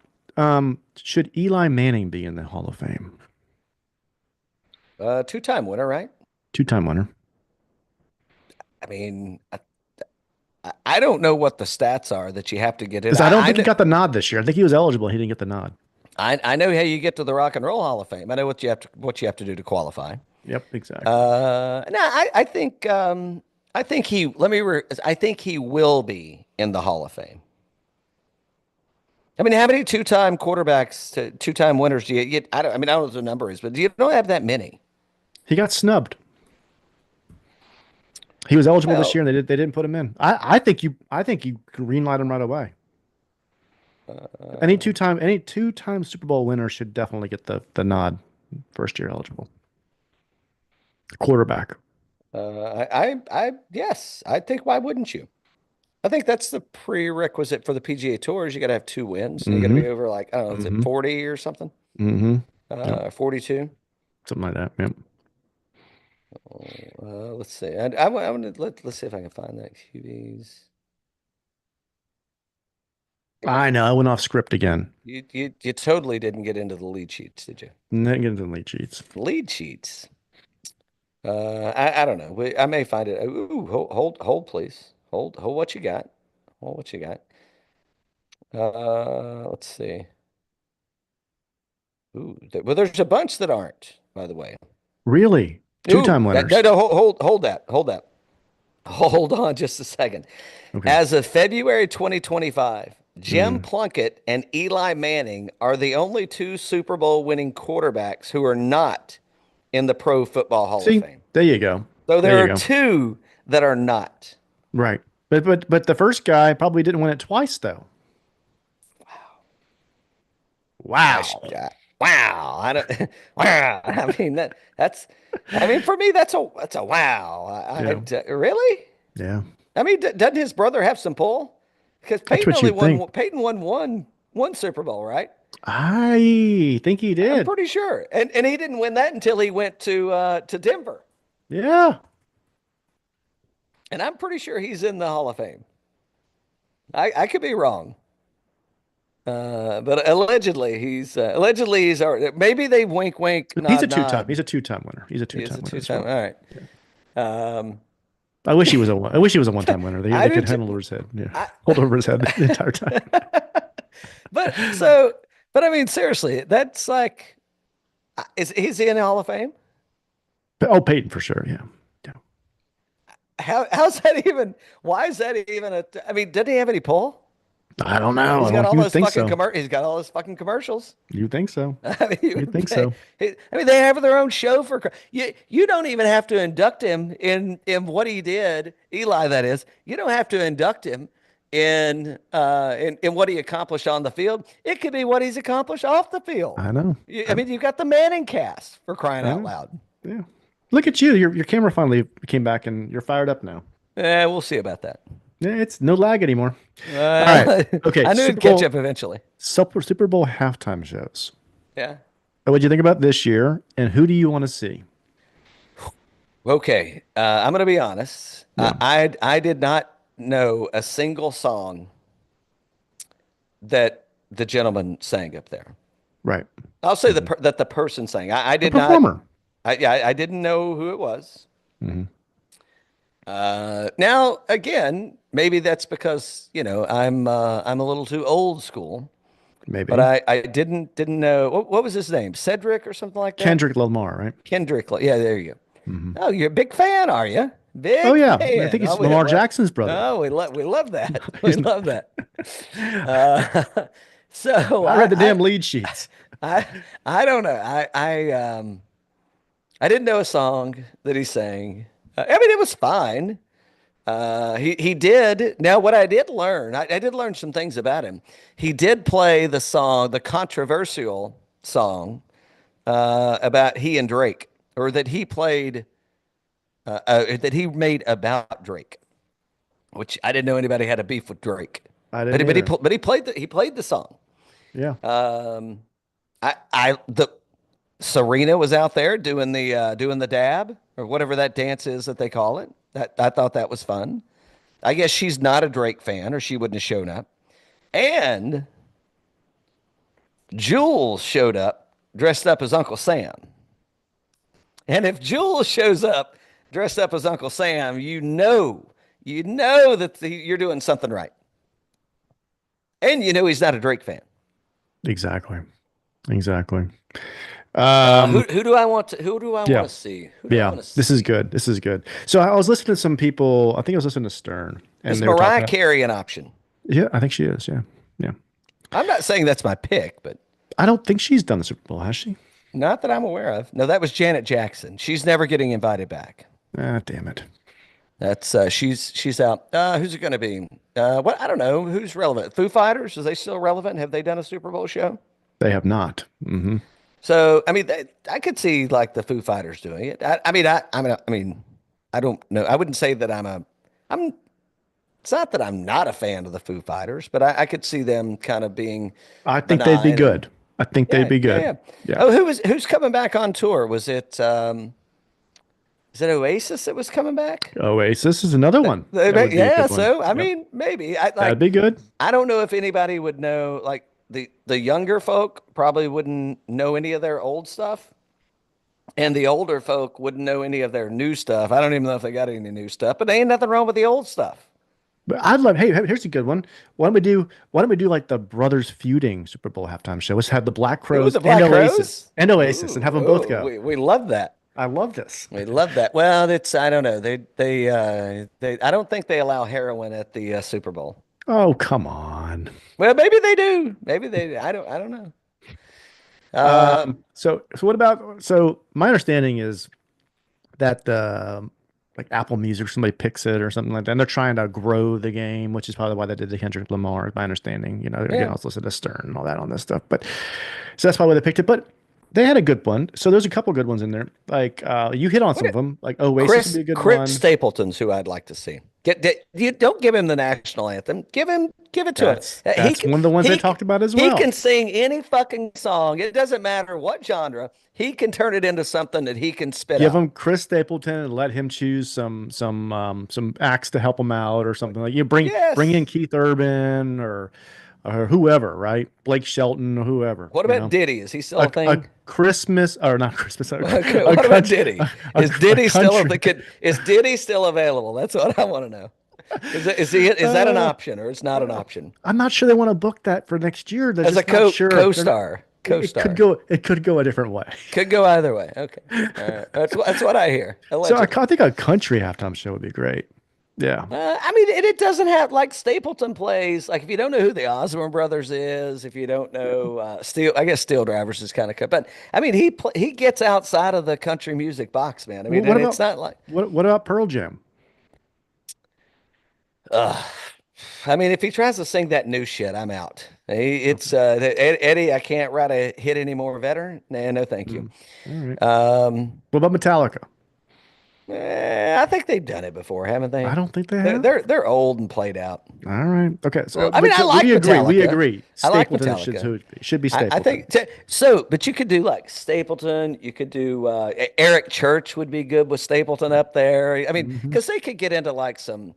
should Eli Manning be in the Hall of Fame? Two-time winner, right? Two-time winner. I mean, I don't know what the stats are that you have to get in. Because I don't think he got the nod this year. I think he was eligible. He didn't get the nod. I know how you get to the Rock and Roll Hall of Fame. I know what you have to do to qualify. Yep, exactly. No, I think I think he will be in the Hall of Fame. I mean, how many two-time winners do you get? I mean, I don't know what the number is, but you don't have that many. He got snubbed. He was eligible this Well, year, and they didn't put him in. I think you greenlight him right away. Any two-time Super Bowl winner should definitely get the nod. First year eligible. Quarterback. Yes, I think why wouldn't you? I think that's the prerequisite for the PGA Tours. You got to have 2 wins, and you got to Mm-hmm. be over like, I don't know, is it Mm-hmm. 40 or something? Mm-hmm. Yep. 42. Something like that. Yep. Let's see. I want to let's see if I can find that QBs. I know. I went off script again. You totally didn't get into the lead sheets, did you? Not getting the lead sheets. Lead sheets. I don't know. I may find it. Ooh, hold, please. Hold what you got. Hold what you got. Let's see. Ooh, well, there's a bunch that aren't, by the way. Really? Two-time Ooh, no, winners. no, hold that. Hold on just a second. Okay. As of February 2025, Jim Mm. Plunkett and Eli Manning are the only two Super Bowl winning quarterbacks who are not in the Pro Football Hall of See, Fame. there you go. So There there you are go. two that are not. Right. But the first guy probably didn't win it twice though. I, Wow. sh- I- wow. I don't, wow. I mean that's I mean for me that's a wow. Yeah. Really? Yeah. I mean doesn't his brother have some pull? Because That's what you'd think. Peyton won one Super Bowl, right? I think he I'm did. pretty sure. And he didn't win that until he went to Denver. Yeah. And I'm pretty sure he's in the Hall of Fame. I could be wrong. But allegedly he's already, maybe they wink He's a nod two-time. nod. He's a two-time winner. He's a He is two-time a winner as two-time. well. All right. Yeah. Um, I wish he was a one. I wish he was a one-time winner. I They do could handle too. over his head. Yeah. I, Hold over his head the entire time. but so, but I mean, seriously, that's like, is he in the Hall of Fame? Oh, Peyton for sure. Yeah. Yeah. How's that even? Why is that even I mean, doesn't he have any pull? I don't know. I don't. You would think so. He's got all those fucking commercials. You think so? I mean, you You would think think. so? I mean, they have their own show for you. You don't even have to induct him in what he did, Eli. That is, you don't have to induct him in what he accomplished on the field. It could be what he's accomplished off the field. I know. I mean, you've got the Manning cast for crying I out know. loud. Yeah. Look at you. Your camera finally came back and you're fired up now. We'll see about that. Yeah, it's no lag anymore. All right. Uh, Okay. I knew it'd catch up eventually. Super Bowl halftime shows. Yeah. What do you think about this year? And who do you want to see? Okay. I'm going to be honest. Yeah. I did not know a single song that the gentleman sang up there. Right. I'll say Mhm. that the person sang. I A did not. performer. I didn't know who it was. Hmm. Now again, maybe that's because I'm a little too old school. But Maybe. I didn't know what was his name, Cedric or something like that. Kendrick Lamar, right? Kendrick. Yeah, there you go. Hmm. Oh, you're a big fan, are you? Oh Big yeah. I fan. think Oh, he's Lamar Jackson's brother. we love that. We He's not. love that. Uh, so I read the damn lead sheets. I I don't know. I didn't know a song that he sang. I mean, it was fine. He did. Now, what I did learn, I did learn some things about him. He did play the song, the controversial song about he and Drake, or that he played, that he made about Drake, which I didn't know anybody had a beef with Drake. I didn't either. But he played the song. Yeah. Um, the Serena was out there doing the dab or whatever that dance is that they call it. That I thought that was fun. I guess she's not a Drake fan, or she wouldn't have shown up. And Jules showed up dressed up as Uncle Sam. And if Jules shows up dressed up as Uncle Sam, you know that you're doing something right. And you know he's not a Drake fan. Exactly. Exactly. Who do I want to Yeah. see? Who do I Yeah. want to This is see? good. This is good. So I was listening to some people. I think I was listening to Stern, and Is they were Mariah talking. Carey an option? Yeah, I think she is. Yeah. Yeah. I'm not saying that's my pick, but I don't think she's done the Super Bowl, has she? not that I'm aware of. No, that was Janet Jackson. She's never getting invited back. Ah, damn it. That's she's out. Who's it going to be? What I don't know. Who's relevant? Foo Fighters? Are they still relevant? Have they done a Super Bowl show? They have not. Hmm. So I mean, I could see like the Foo Fighters doing it. I mean, I don't know. I wouldn't say that I'm. It's not that I'm not a fan of the Foo Fighters, but I could see them kind of being I think they'd be benign and good. I think they'd yeah, be yeah, good. yeah. Yeah. Oh, who's coming back on tour? Was it is it Oasis that was coming back? Oasis is another one. That would be a Yeah, good one. so I Yep. mean, maybe I That'd like. be good. I don't know if anybody would know. Like the younger folk probably wouldn't know any of their old stuff, and the older folk wouldn't know any of their new stuff. I don't even know if they got any new stuff, but there ain't nothing wrong with the old stuff. But I'd love, here's a good one. Why don't we do like the brothers feuding Super Bowl halftime show? Let's have the Black Ooh, Crows the Black Crows. And Oasis and Ooh, have them both ooh, go. we love that. I love this. We love that. Well, it's I don't know. They I don't think they allow heroin at the Super Bowl. Oh, come on. Well, maybe they do. Maybe they. I don't know. Uh, So what about, so my understanding is that the like Apple Music, somebody picks it or something like that, and they're trying to grow the game, which is probably why they did the Kendrick Lamar, is my understanding. Again, I yeah. was listening to Stern and all that on this stuff, but so that's probably why they picked it. But they had a good one. So there's a couple good ones in there. Like you hit on What some it, of them. Like Oasis would be a good Chris one. Stapleton's who I'd like to see. You don't give him the national anthem. Give it to him. That's one of the ones they talked about as He well. can sing any fucking song. It doesn't matter what genre. He can turn it into something that he can spit Give out. him Chris Stapleton and let him choose some acts to help him out or something. Like you bring in Yes. Keith Urban or whoever, right? Blake Shelton or whoever, What about Diddy? Is he still a A thing? Christmas, or not Christmas, a What about country, Diddy? a, a country. Is Diddy still available? That's what I want to know. Is that an Uh, option or it's not an option? I'm not sure they want to book that for next year. They're As a just not sure. They're not, co-star, it could co-star. go, it could go a different way. Could go either way. Okay. All right. That's what I hear, So allegedly. I think a country halftime show would be great. Yeah. I mean, it doesn't have like Stapleton plays. Like if you don't know who the Osborne brothers is, if you don't know Steel, I guess Steel Drivers is kind of cut. But I mean, he gets outside of the country music box, man. I mean, What and it's about not like what about Pearl Jam? uh, I mean, if he tries to sing that new shit, I'm out. It's Eddie. I can't write a hit anymore. Veteran? Nah, no, thank you. Mm. All right. Um, What about Metallica? I think they've done it before, haven't I they? don't think they They're have. they're they're old and played out. All right. Okay. Well, So, I mean, but I so like we agree. We Metallica. agree. I like Stapleton Metallica. should be I Stapleton. think so, but you could do like Stapleton. You could do Eric Church would be good with Stapleton up there. I mean, Hmm. because they could get into like some,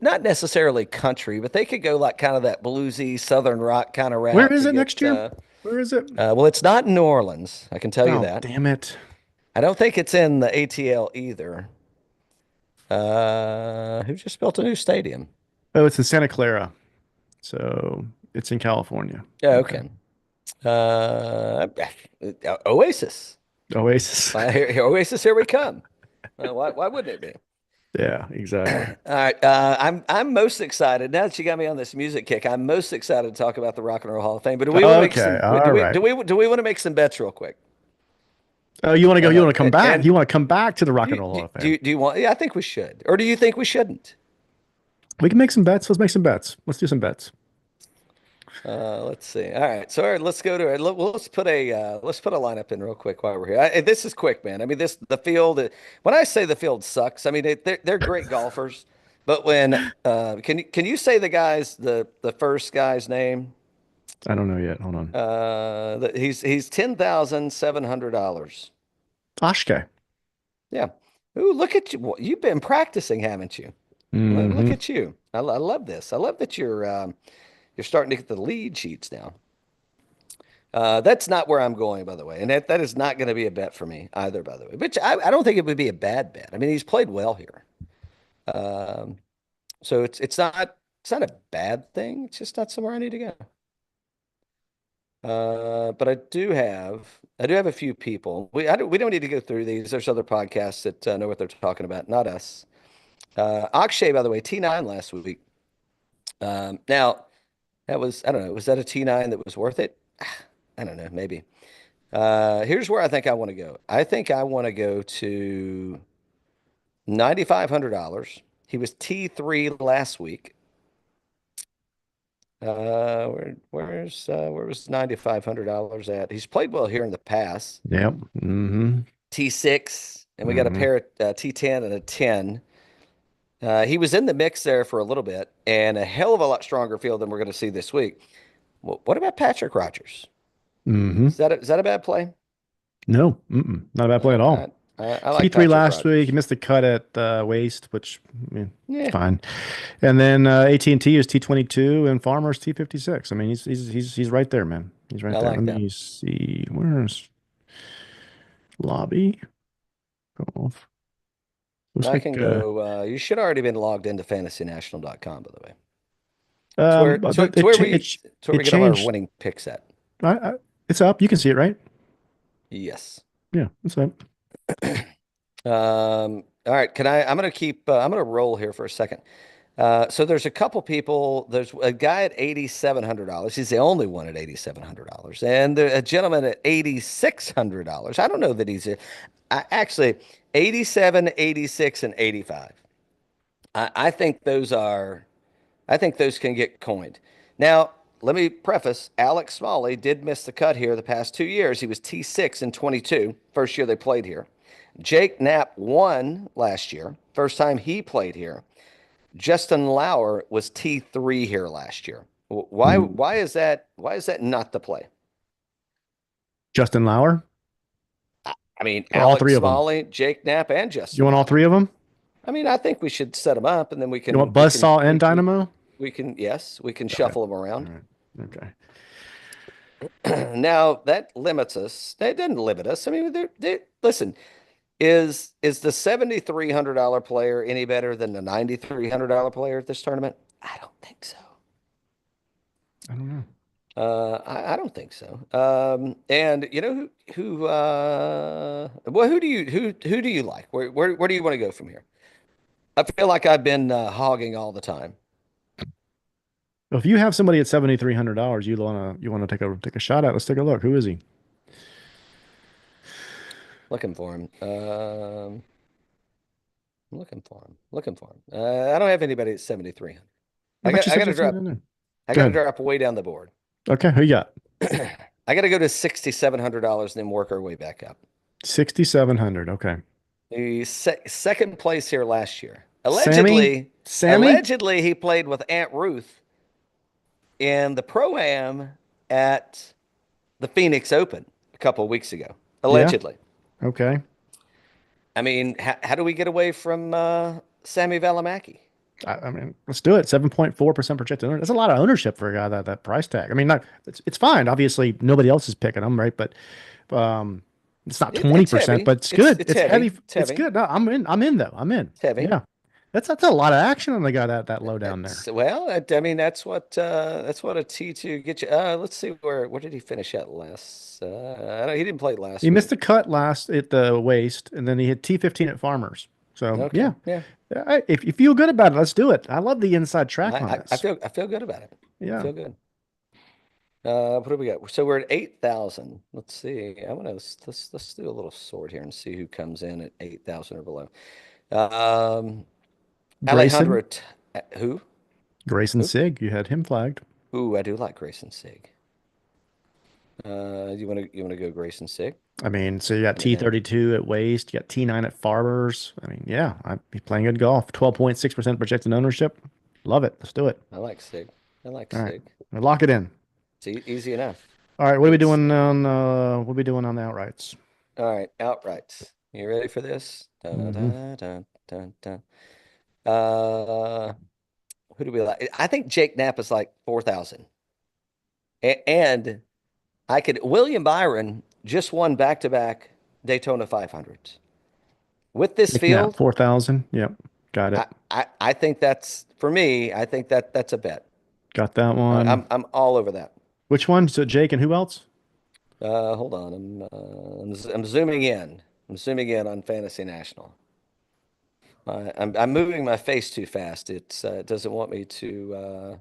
not necessarily country, but they could go like kind of that bluesy Southern rock kind of Where route is to it next get. year? Where is it? Well, it's not in New Orleans. I can tell you Oh, that. damn it. I don't think it's in the ATL either. Who just built a new stadium? Oh, it's in Santa Clara. So it's in California. Yeah, Okay. okay. Uh, Oasis. Oasis. Oasis, here we come. Why wouldn't it be? Yeah, exactly. All right. I'm most excited now that you got me on this music kick. I'm most excited to talk about the Rock and Roll Hall of Fame. But do we want to make Okay. some? All right. Do we want to make some bets real quick? Oh, you want to go? You want to come back? And You want to come back to the Rock and Roll Hall of Fame? do you want? Yeah, I think we should. Or do you think we shouldn't? We can make some bets. Let's make some bets. Let's do some bets. Let's see. All right, so all right, let's go to it. Let's put a lineup in real quick while we're here. This is quick, man. I mean, the field. When I say the field sucks, I mean they're great golfers, but when can you say the first guy's name? I don't know yet. Hold on. He's $10,700. Oshke. Yeah. Ooh, look at you. You've been practicing, haven't you? Look Hmm. at you. I love this. I love that you're starting to get the lead sheets down. That's not where I'm going, by the way. And that is not going to be a bet for me either, by the way. Which I don't think it would be a bad bet. I mean, he's played well here. Um, so it's not a bad thing. It's just not somewhere I need to go. But I do have a few people. We don't need to go through these. There's other podcasts that know what they're talking about, not us. Akshay, by the way, T9 last week. Now that was, I don't know, was that a T9 that was worth it? I don't know, maybe. Here's where I think I want to go. I think I want to go to $9,500. He was T3 last week. Where was $9,500 at? He's played well here in the past. Yep. Hmm. T6. and we got a Hmm. pair of T10 and a 10. He was in the mix there for a little bit, and a hell of a lot stronger field than we're going to see this week. What about Patrick Rogers? Hmm. Is that a bad play? No, not a bad play Uh, at I, all. I like T3 Patrick last week. He Rogers. missed the cut at waist, which I mean, it's Yeah, fine. And then AT&T is T22 and Farmer's T56. I mean, he's right there, man. He's right I there. Let like that. me see. Where's lobby golf? Looks I like can go. You should already been logged into FantasyNational.com, by the way. but It's where it we get all our changed. winning picks at. I, I, it's up. You can see it, right? Yes. Yeah, it's up. All right. I'm going to keep, I'm going to roll here for a second. So there's a couple people. There's a guy at $8,700. He's the only one at $8,700, and a gentleman at $8,600. I don't know that actually 87, 86, and 85. I think those are. I think those can get coined. Now, let me preface, Alex Smalley did miss the cut here the past 2 years. He was T6 in 22, first year they played here. Jake Knapp won last year, first time he played here. Justin Lauer was T3 here last year. Ooh. Why is that not the play? Justin Lauer I mean, or all Alex three of them? Smalley, Jake Knapp, and You Justin want all Lauer. three of them? I mean, I think we should set them up and then You want Buzzsaw and Dynamo? yes, we can Okay. shuffle them All around. right. Okay. Now that limits us. That doesn't limit us. I mean, listen, is the $7,300 player any better than the $9,300 player at this tournament? I don't think so. I don't know. I don't think so. And you know well, who do you like? Where do you want to go from here? I feel like I've been hogging all the time. If you have somebody at $7,300, you wanna take a shot at. Let's take a look. Who is he? Looking for him. Looking for him. Looking for him. I don't have anybody at 7,300. I bet you I said got to just drop. in there. I Go got to ahead. drop way down the board. Okay, who you got? I got to go to $6,700 and then work our way back up. 6,700. Okay. The second place here last year. Sammy? Sammy? Allegedly he played with Aunt Ruth in the Pro-Am at the Phoenix Open a couple of weeks ago. Yeah. Allegedly. Okay. I mean, how do we get away from Sammy Valimaki? I mean, let's do it. 7.4% projected ownership. That's a lot of ownership for a guy that price tag. I mean, not it's fine. Obviously, nobody else is picking him, right? But um, it's not It's 20%, heavy. but it's good. It's It's heavy. heavy. It's It's heavy. good. No, I'm in. I'm in though. I'm in. It's heavy. Yeah. That's a lot of action on the guy that low down there. Well, I mean that's what a T2 gets you. Let's see where did he finish at last? He didn't play He last missed week. the cut last at the waist, and then he hit T15 at Farmers. So Okay, yeah, yeah. if you feel good about it, let's do it. I love the inside track on this. I feel good about it. I Yeah, feel good. What do we got? So we're at 8,000. Let's see. I want to let's do a little sort here and see who comes in at 8,000 or below. Um, Grayson, Alejandro, who? Grayson Who? Sig, you had him flagged. Ooh, I do like Grayson Sig. You want to go Grayson Sig? I mean, so you got Coming in. T32 at waist, you got T9 at Farmers. I mean, yeah, he's playing good golf. 12.6% projected ownership. Love it. Let's do it. I like Sig. I like All right, Sig. lock it in. It's easy enough. All right, It's what are we doing on the outrights? all right. Outright. You ready for this? Dun, Hmm. dun, dun, dun, dun. Uh, who do we like? I think Jake Knapp is like 4,000. And I could William Byron just won back-to-back Daytona 500s. With this Nick Knapp, field, 4,000. Yep, got it. I think that's for me, I think that's a bet. Got that one. I'm all over that. Which one? So Jake and who else? Hold on. I'm zooming in. I'm zooming in on Fantasy National. I'm moving my face too fast. It doesn't want me to.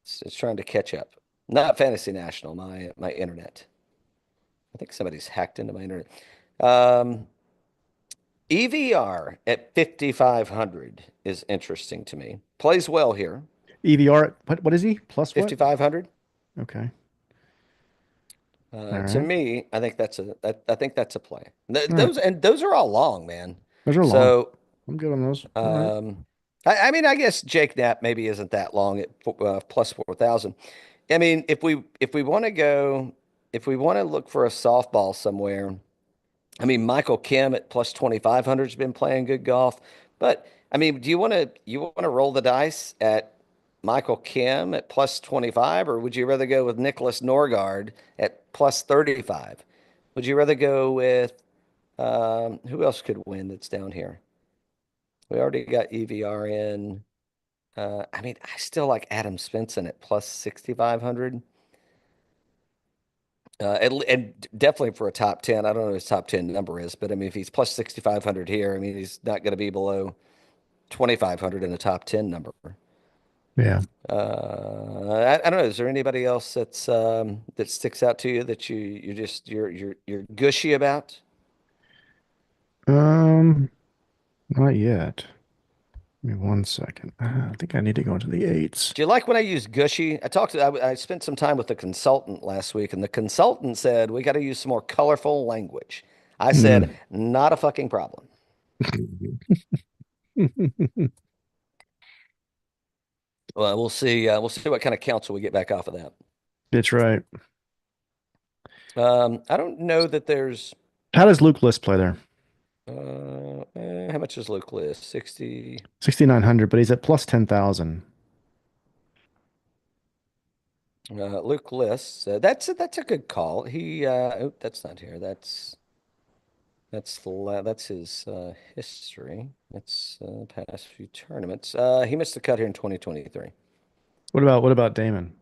It's trying to catch up. Not Fantasy National. My internet. I think somebody's hacked into my internet. Um, EVR at 5,500 is interesting to me. Plays well here. EVR, what is he? Plus what? 5,500. Okay. All To right. me, I think that's a play. All right. Those are all long, man. Those are long. So I'm good on those. All right. um, I mean, I guess Jake Knapp maybe isn't that long at plus 4,000. I mean, if we want to go, if we want to look for a softball somewhere, I mean, Michael Kim at plus 2,500 has been playing good golf. But I mean, do you want to roll the dice at Michael Kim at plus 25, or would you rather go with Nicholas Norgard at plus 35? Would you rather go with who else could win that's down here? We already got EVR in. I mean, I still like Adam Svensson at plus 6,500. And definitely for a top 10. I don't know what his top 10 number is, but I mean, if he's plus 6,500 here, I mean, he's not going to be below 2,500 in a top 10 number. Yeah. I don't know. Is there anybody else that sticks out to you that you're gushy about? Um, Not yet. Give me 1 second. I think I need to go into the eights. Do you like when I use gushy? I spent some time with the consultant last week, and the consultant said we got to use some more colorful language. I said, Mm. not a fucking problem. Well, we'll see. We'll see what kind of counsel we get back off of that. That's right. I don't know that there's. How does Luke List play there? How much is Luke List? 60. 6,900, but he's at plus 10,000. Luke List. That's a good call. Oh, that's not here. That's his history. That's past few tournaments. He missed the cut here in 2023. What about Damon?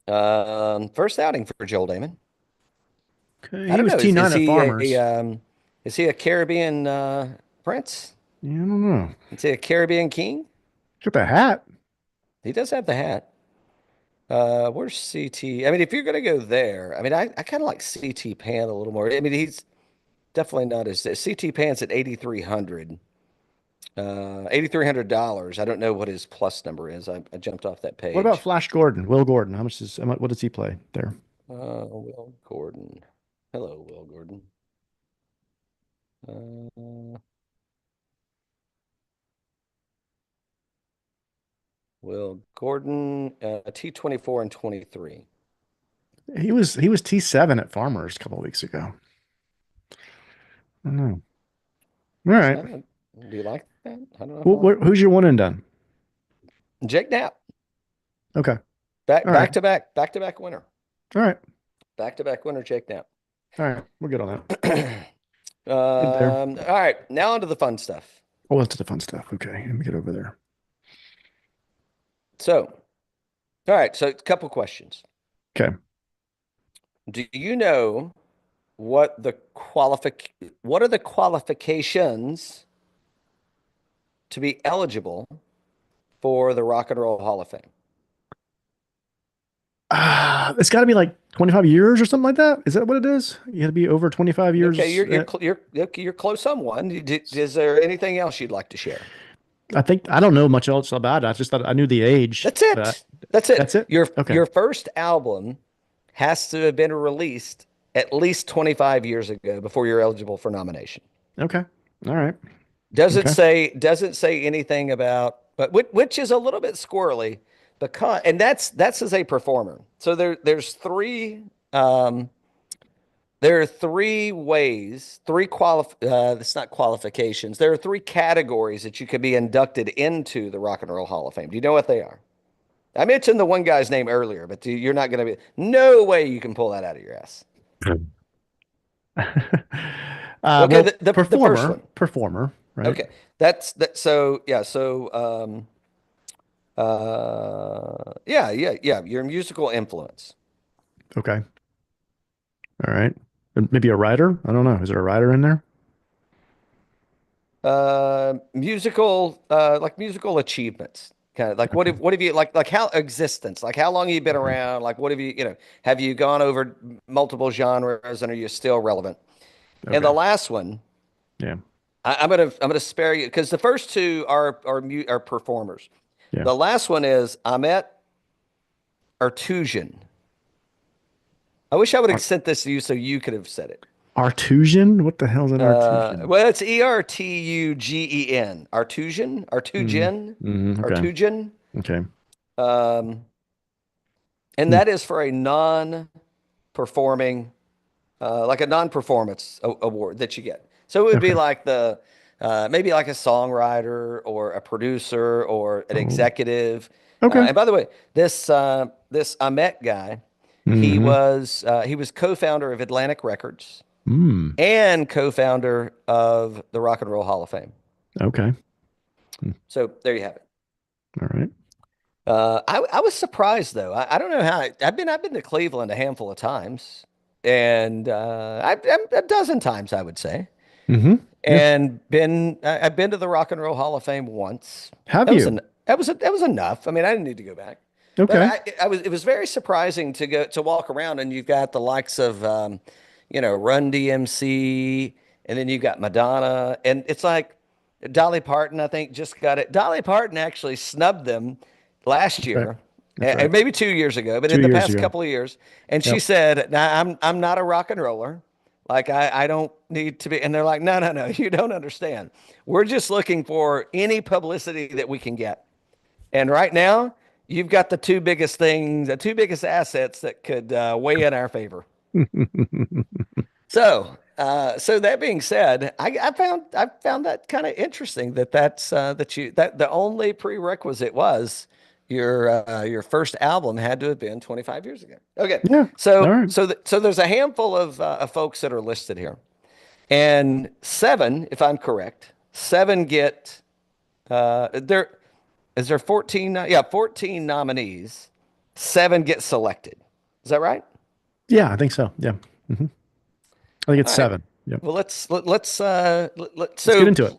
First outing for Joel Damon. Okay, I he don't was know. T9 at Farmers. Is he a Caribbean prince? Yeah, I don't know. Is he a Caribbean king? Got the hat. He does have the hat. Where's CT? I mean, if you're gonna go there, I mean, I kind of like CT Pan a little more. I mean, he's definitely not as CT Pan's at 8,300. $8,300. I don't know what his plus number is. I jumped off that What about page. Flash Gordon? Will Gordon? What does he play there? Will Gordon. Hello, Will Gordon. Uh, Will Gordon, T24 and 23. He was T7 at Farmers a couple of weeks ago. I don't know. All right. Do you like that? I don't know if I Well, like who's your one and done? Jake Knapp. Okay. Back All right. back to back winner. All right. Back to back winner, Jake Knapp. All right. We're good on that. Good there. All right, now on to the fun stuff. Oh, that's the fun stuff. Okay. Let me get over there. So, all right, so a couple questions. Okay. Do you know what are the qualifications to be eligible for the Rock and Roll Hall of Fame? It's got to be like 25 years or something like that. Is that what it is? You have to be over 25 years. Okay, you're close on one. Is there anything else you'd like to share? I don't know much else about it. I just thought I knew the age. That's it. That's it. That's it. Okay. Your first album has to have been released at least 25 years ago before you're eligible for nomination. Okay. All right. Doesn't say anything about, but which is a little bit squirrely because, and that's as a performer. So there are three ways, it's not qualifications. There are three categories that you could be inducted into the Rock and Roll Hall of Fame. Do you know what they are? I mentioned the one guy's name earlier, but you're not going to be, no way you can pull that out of your ass. Okay, well, the first one. performer, right? Okay, that's that. So yeah, yeah. Your musical influence. Okay. All right. Maybe a writer? I don't know. Is there a writer in there? Like musical achievements. Kind of like Okay. what have you like how existence, like how long have you been Okay. around? Like what have have you gone over multiple genres and are you still relevant? And the Okay. last one, Yeah. I'm gonna spare you because the first two are performers. Yeah. The last one is Ahmet Ertuğan. I wish I would have Ar sent this to you so you could have said it. Artusian? What the hell is an Artusian? Well, it's Ertugen. Artusian? Mm, Artugen? okay. Artugen? Okay. Um, and Hmm. that is for a non-performing, like a non-performance award that you get. So it would be Okay. like maybe like a songwriter or a producer or an Oh, executive. okay. And by the way, this Ahmet guy, Mm-hmm. he was co-founder of Atlantic Records Mm. and co-founder of the Rock and Roll Hall of Fame. Okay. Mm. So there you have it. All right. I was surprised though. I don't know how I've been to Cleveland a handful of times, and a dozen times I would say, Mm-hmm. Yeah. and I've been to the Rock and Roll Hall of Fame once. Have you? That was enough. I mean, I didn't need to go back, but Okay. I was it was very surprising to walk around and you've got the likes of Run DMC, and then you've got Madonna, and it's like Dolly Parton, I think, just got it. Dolly Parton actually snubbed them last Right. year, That's right. maybe 2 years ago, but in 2 years the past ago. couple of years, and she Yep. said, "Now I'm not a rock and roller. Like I don't need to be." And they're like, "No, you don't understand. We're just looking for any publicity that we can get. And right now, you've got the two biggest assets that could weigh in our favor." So that being said, I found that kind of interesting that the only prerequisite was your first album had to have been 25 years ago. Okay, Yeah. All right. so there's a handful of folks that are listed here, and seven, if I'm correct, seven get there. Is there 14? Yeah, 14 nominees. Seven get selected. Is that right? Yeah, I think so. Yeah. Hmm. I think it's All right. seven. Yep. Well, Let's get into it.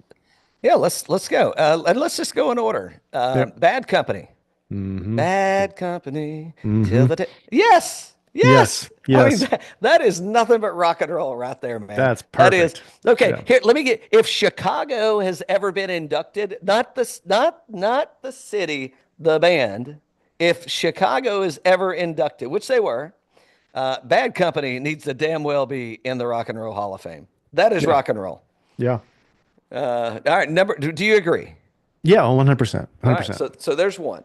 yeah, let's go. And let's just go in order. Yep. Bad Company. Hmm. Bad Company till Hmm. the day. Yes. Yes. Yes. I mean Yes. that is nothing but rock and roll right there, man. That's That is perfect. okay. Yeah. Here, let me get if Chicago has ever been inducted, not the city, the band. If Chicago is ever inducted, which they were, Bad Company needs to damn well be in the Rock and Roll Hall of Fame. That is Yeah. rock and roll. Yeah. All right, do you agree? Yeah. 100%. All right, 100%. so there's one.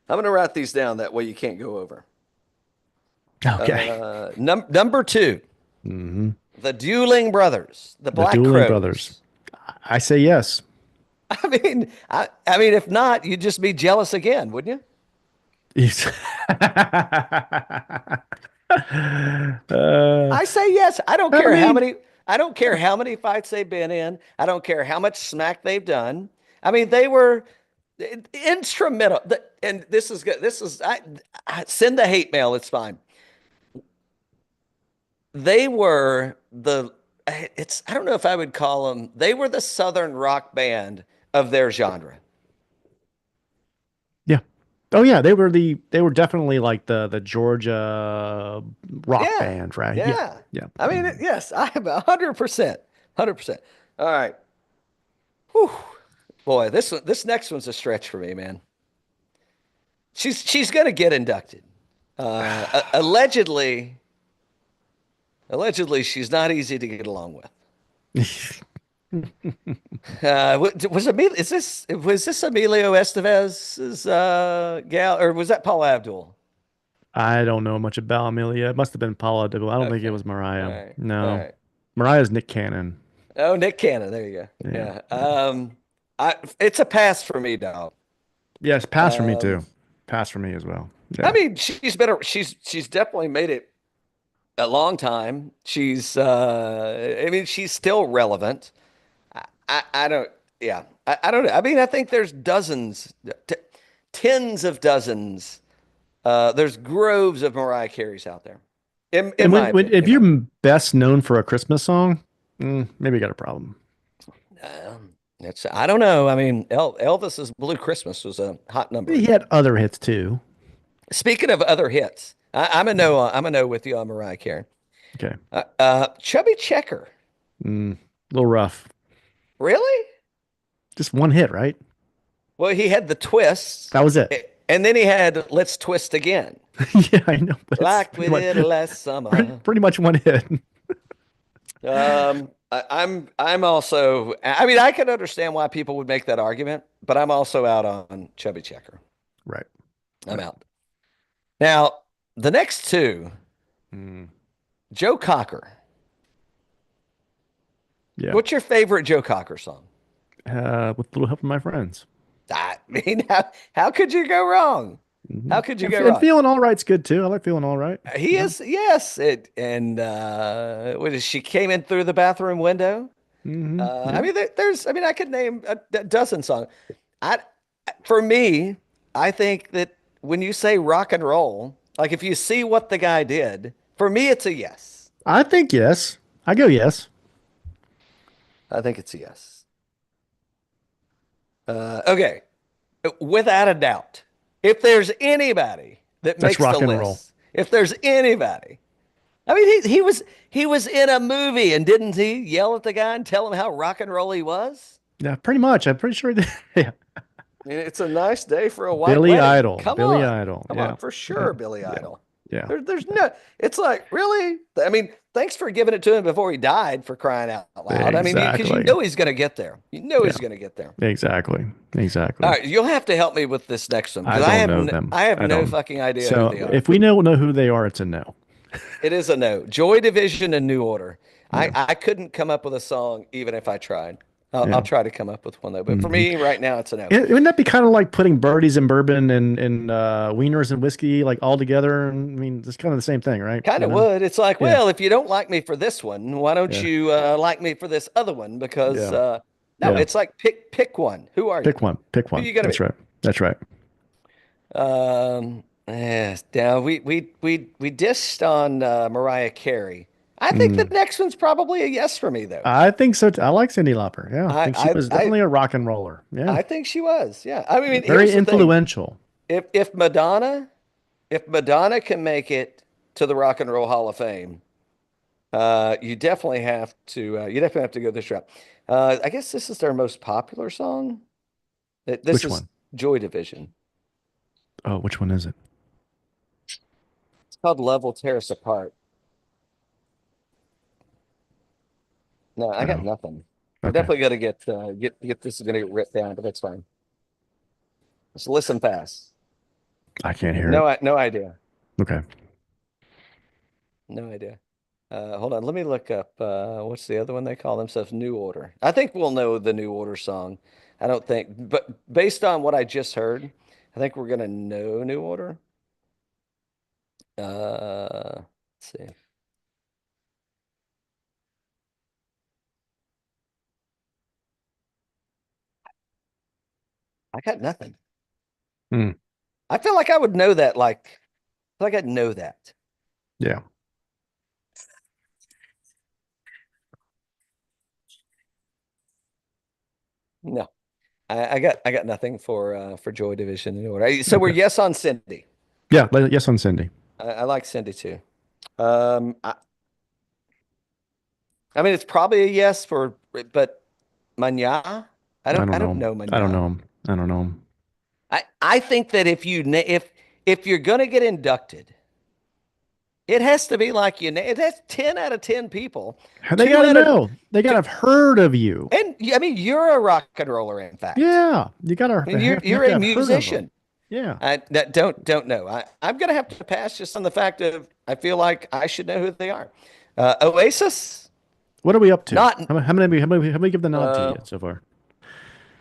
I'm going to write these down that way you can't go over. Okay. Number two, Hmm. the Dueling Brothers, the The Black Dueling Brothers. Crows. I say yes. I mean, if not, you'd just be jealous again, wouldn't you? He's- uh, I say yes. I mean, I don't care how many fights they've been in. I don't care how much smack they've done. I mean, they were instrumental. And this is good. I send the hate mail. It's fine. They were I don't know if I would call them, they were the Southern rock band of their genre. yeah. Oh yeah, they were definitely like the Georgia rock Yeah. band, right? Yeah. Yeah. Yeah. I mean, yes, I am 100%. 100%. All right. Whew. Boy, this next one's a stretch for me, man. She's gonna get inducted. Allegedly, she's not easy to get along with. Was this Emilio Estevez's gal, or was that Paul Abdul? I don't know much about Amelia. It must have been Paula Abdul. I don't think it Okay. was All Mariah. right. All No. right. Mariah's Nick Cannon. Oh, Nick Cannon. There you go. Yeah. Yeah. Yeah. It's a pass for me, dog. Yes, pass for me Um, too. Pass for me as well. I Yeah. mean, she's definitely made it a long time. I mean, she's still relevant. I don't, yeah, I don't know. I mean, I think there's tens of dozens. There's groves of Mariah Careys out there, in And my if opinion. you're best known for a Christmas song, maybe you got a problem. I don't know. I mean, Elvis's Blue Christmas was a hot number. He had other hits too. Speaking of other hits, I'm a no. I'm a no with you on Mariah Carey. Okay. Chubby Checker. A little rough. Really? Just one hit, right? Well, he had the twists. That was it. And then he had Let's Twist Again. Yeah, I know, but it's Like we did last summer. pretty much one hit. I'm also, I mean, I can understand why people would make that argument, but I'm also out on Chubby Checker. Right. I'm Right. out. Now, the next two, Mm, Joe Cocker. yeah. What's your favorite Joe Cocker song? With a little help from my friends. I mean, how could you go wrong? Hmm. How could you go And wrong? feeling all right's good too. I like feeling all right. He Yeah. is, yes. What is she came in through the bathroom window? I Yeah. mean, I mean, I could name a dozen songs. I, for me, I think that when you say rock and roll, like if you see what the guy did, for me, it's a yes. I think yes. I go yes. I think it's a yes. Okay, without a doubt, if there's anybody that That's makes the rock and roll. list, if there's anybody, I mean, he was in a movie and didn't he yell at the guy and tell him how rock and roll he was? Yeah, pretty much. I'm pretty sure that, yeah. I mean, it's a nice day for a white Billy wedding. Idol. Billy Idol. Come Yeah. on, for Yeah. sure, Billy Yeah. Idol. Yeah. There's no. It's like really. I mean, thanks for giving it to him before he died, for crying out loud. I mean, because you Exactly. know he's going to get there. You know Yeah. he's going to get there. Exactly. All Exactly. right, you'll have to help me with this next one I because I don't have know them. I have I no don't. fucking idea who So they are. if we know who they are, it's a no. It is a no. Joy Division and New Order. I Yeah. I couldn't come up with a song even if I tried. I'll Yeah. try to come up with one though. But for Hmm. me right now, it's a no. Wouldn't that be kind of like putting birdies and bourbon and wieners and whiskey like all together? And I mean, it's kind of the same thing, right? Kind You of know? would. It's like, Yeah. well, if you don't like me for this one, why don't Yeah. you like me for this other one? Because Yeah. no, Yeah. it's like pick one. Who are you? Pick one. Pick Who one. you gonna That's be? right. That's right. Yes. Now we dished on Mariah Carey. I think the Mm. next one's probably a yes for me though. I think so. I like Cyndi Lauper. Yeah. I I think she I was I definitely a rock and roller. Yeah. I think she was. Yeah. I mean, Very here's the thing. influential. If Madonna can make it to the Rock and Roll Hall of Fame, you definitely have to go this route. I guess this is their most popular song. This Which is one? Joy Division. Oh, which one is it? It's called Love Will Tear Us Apart. No, I got Oh, nothing. We're okay. definitely gonna get this is gonna get ripped down, but that's fine. Just listen fast. I can't hear it. No idea. Okay. No idea. Hold on, let me look up what's the other one they call themselves? New Order. I think we'll know the New Order song. I don't think, but based on what I just heard, I think we're gonna know New Order. Let's see. I got nothing. Mm. I feel like I would know that, like I'd know that. Yeah. No. I got nothing for Joy Division New Order. So we're Okay. yes on Cindy. Yeah. Yes on Cindy. I like Cindy too. Um, I, I mean, it's probably a yes but Manya, I don't I don't know. know I don't Manya. know him. I don't know him. I think that if you're gonna get inducted, it has to be like it has 10 out of 10 people, They two got to out of know. They got to two, have heard of you. and I mean you're a rock and roller, in fact. Yeah. You got to I mean you you're have to a have heard of them. musician. Yeah. I that don't know. I'm gonna have to pass just on the fact of I feel like I should know who they are. Oasis, What are we up to? not How many give the nod to uh, you so far?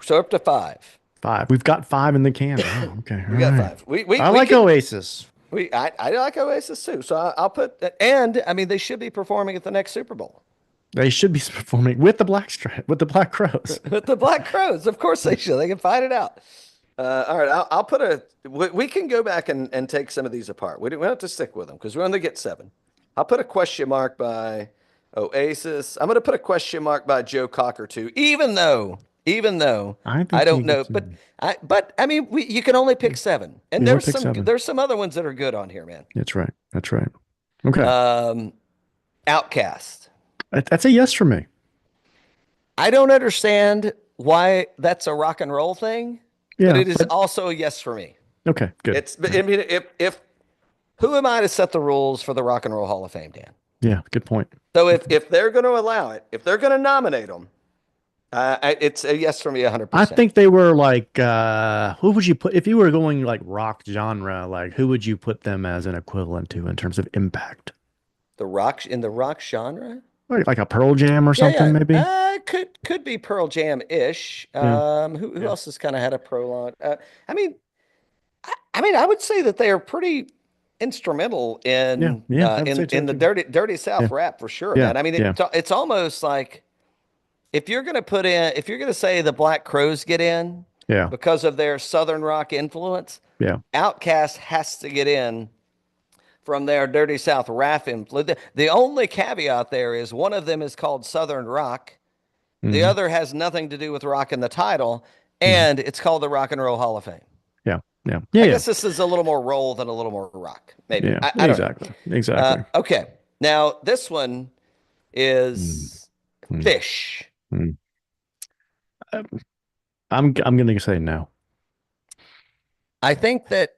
so up to five. Five. We've got five in the can. Wow. Okay. All We got right. five. We I we like can Oasis. I like Oasis too. So I'll put that. And I mean they should be performing at the next Super Bowl They should be performing with the black stripe, with the black crows. with the Black Crows. Of course they should. They can fight it out. All right, I'll put we can go back and take some of these apart. We don't have to stick with them because we only get seven. I'll put a question mark by Oasis. I'm going to put a question mark by Joe Cocker too, even though I I think he don't know, gets in. but I mean, you can only pick seven, and We only pick seven. there's some other ones that are good on here, man. That's right. That's right. Okay. Um, Outcast. That's a yes for me. I don't understand why that's a rock and roll thing, but Yeah, it is but also a yes for me. Okay, good. It's, I mean, if who am I to set the rules for the Rock and Roll Hall of Fame, Dan? Yeah, good point. So if they're going to allow it, if they're going to nominate them, it's a yes for me, I 100%. think they were like, who would you put if you were going like rock genre? Like, who would you put them as an equivalent to in terms of impact? The rock in the rock genre? Like a Pearl Jam or Yeah, something, yeah. maybe? Could be Pearl Jam-ish. Yeah, Who yeah, else has kind of had a prolonged? I mean, I would say that they are pretty instrumental yeah, in yeah. I would say so the too. dirty Yeah, South rap for sure, yeah, man. I mean, yeah. it's almost like if you're gonna say the Black Crows get in Yeah, because of their Southern rock influence, yeah. Outkast has to get in from their dirty South rap influence. The only caveat there is one of them is called Southern rock. The Hmm. other has nothing to do with rock in the title, Hmm. and it's called the Rock and Roll Hall of Fame. Yeah, yeah, yeah, I yeah, guess this is a little more roll than a little more rock, maybe. yeah. I don't know. Exactly, exactly. Okay. Now, this one Mm, is mm, Phish. mm. Uh, I'm gonna say no. I think that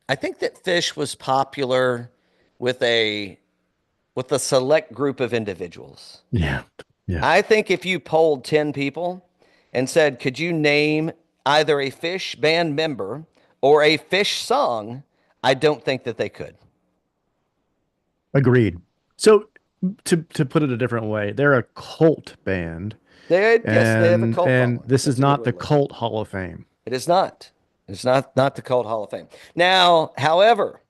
Phish was popular with a select group of individuals. Yeah, yeah. I think if you polled 10 people and said, could you name either a Phish band member or a Phish song, I don't think that they could. Agreed. So to put it a different way, they're a cult band, Yes, they have a cult and following. this is That's a good not way the to look at it. cult Hall of Fame. It is not. It's not the Cult Hall of Fame. Now, however,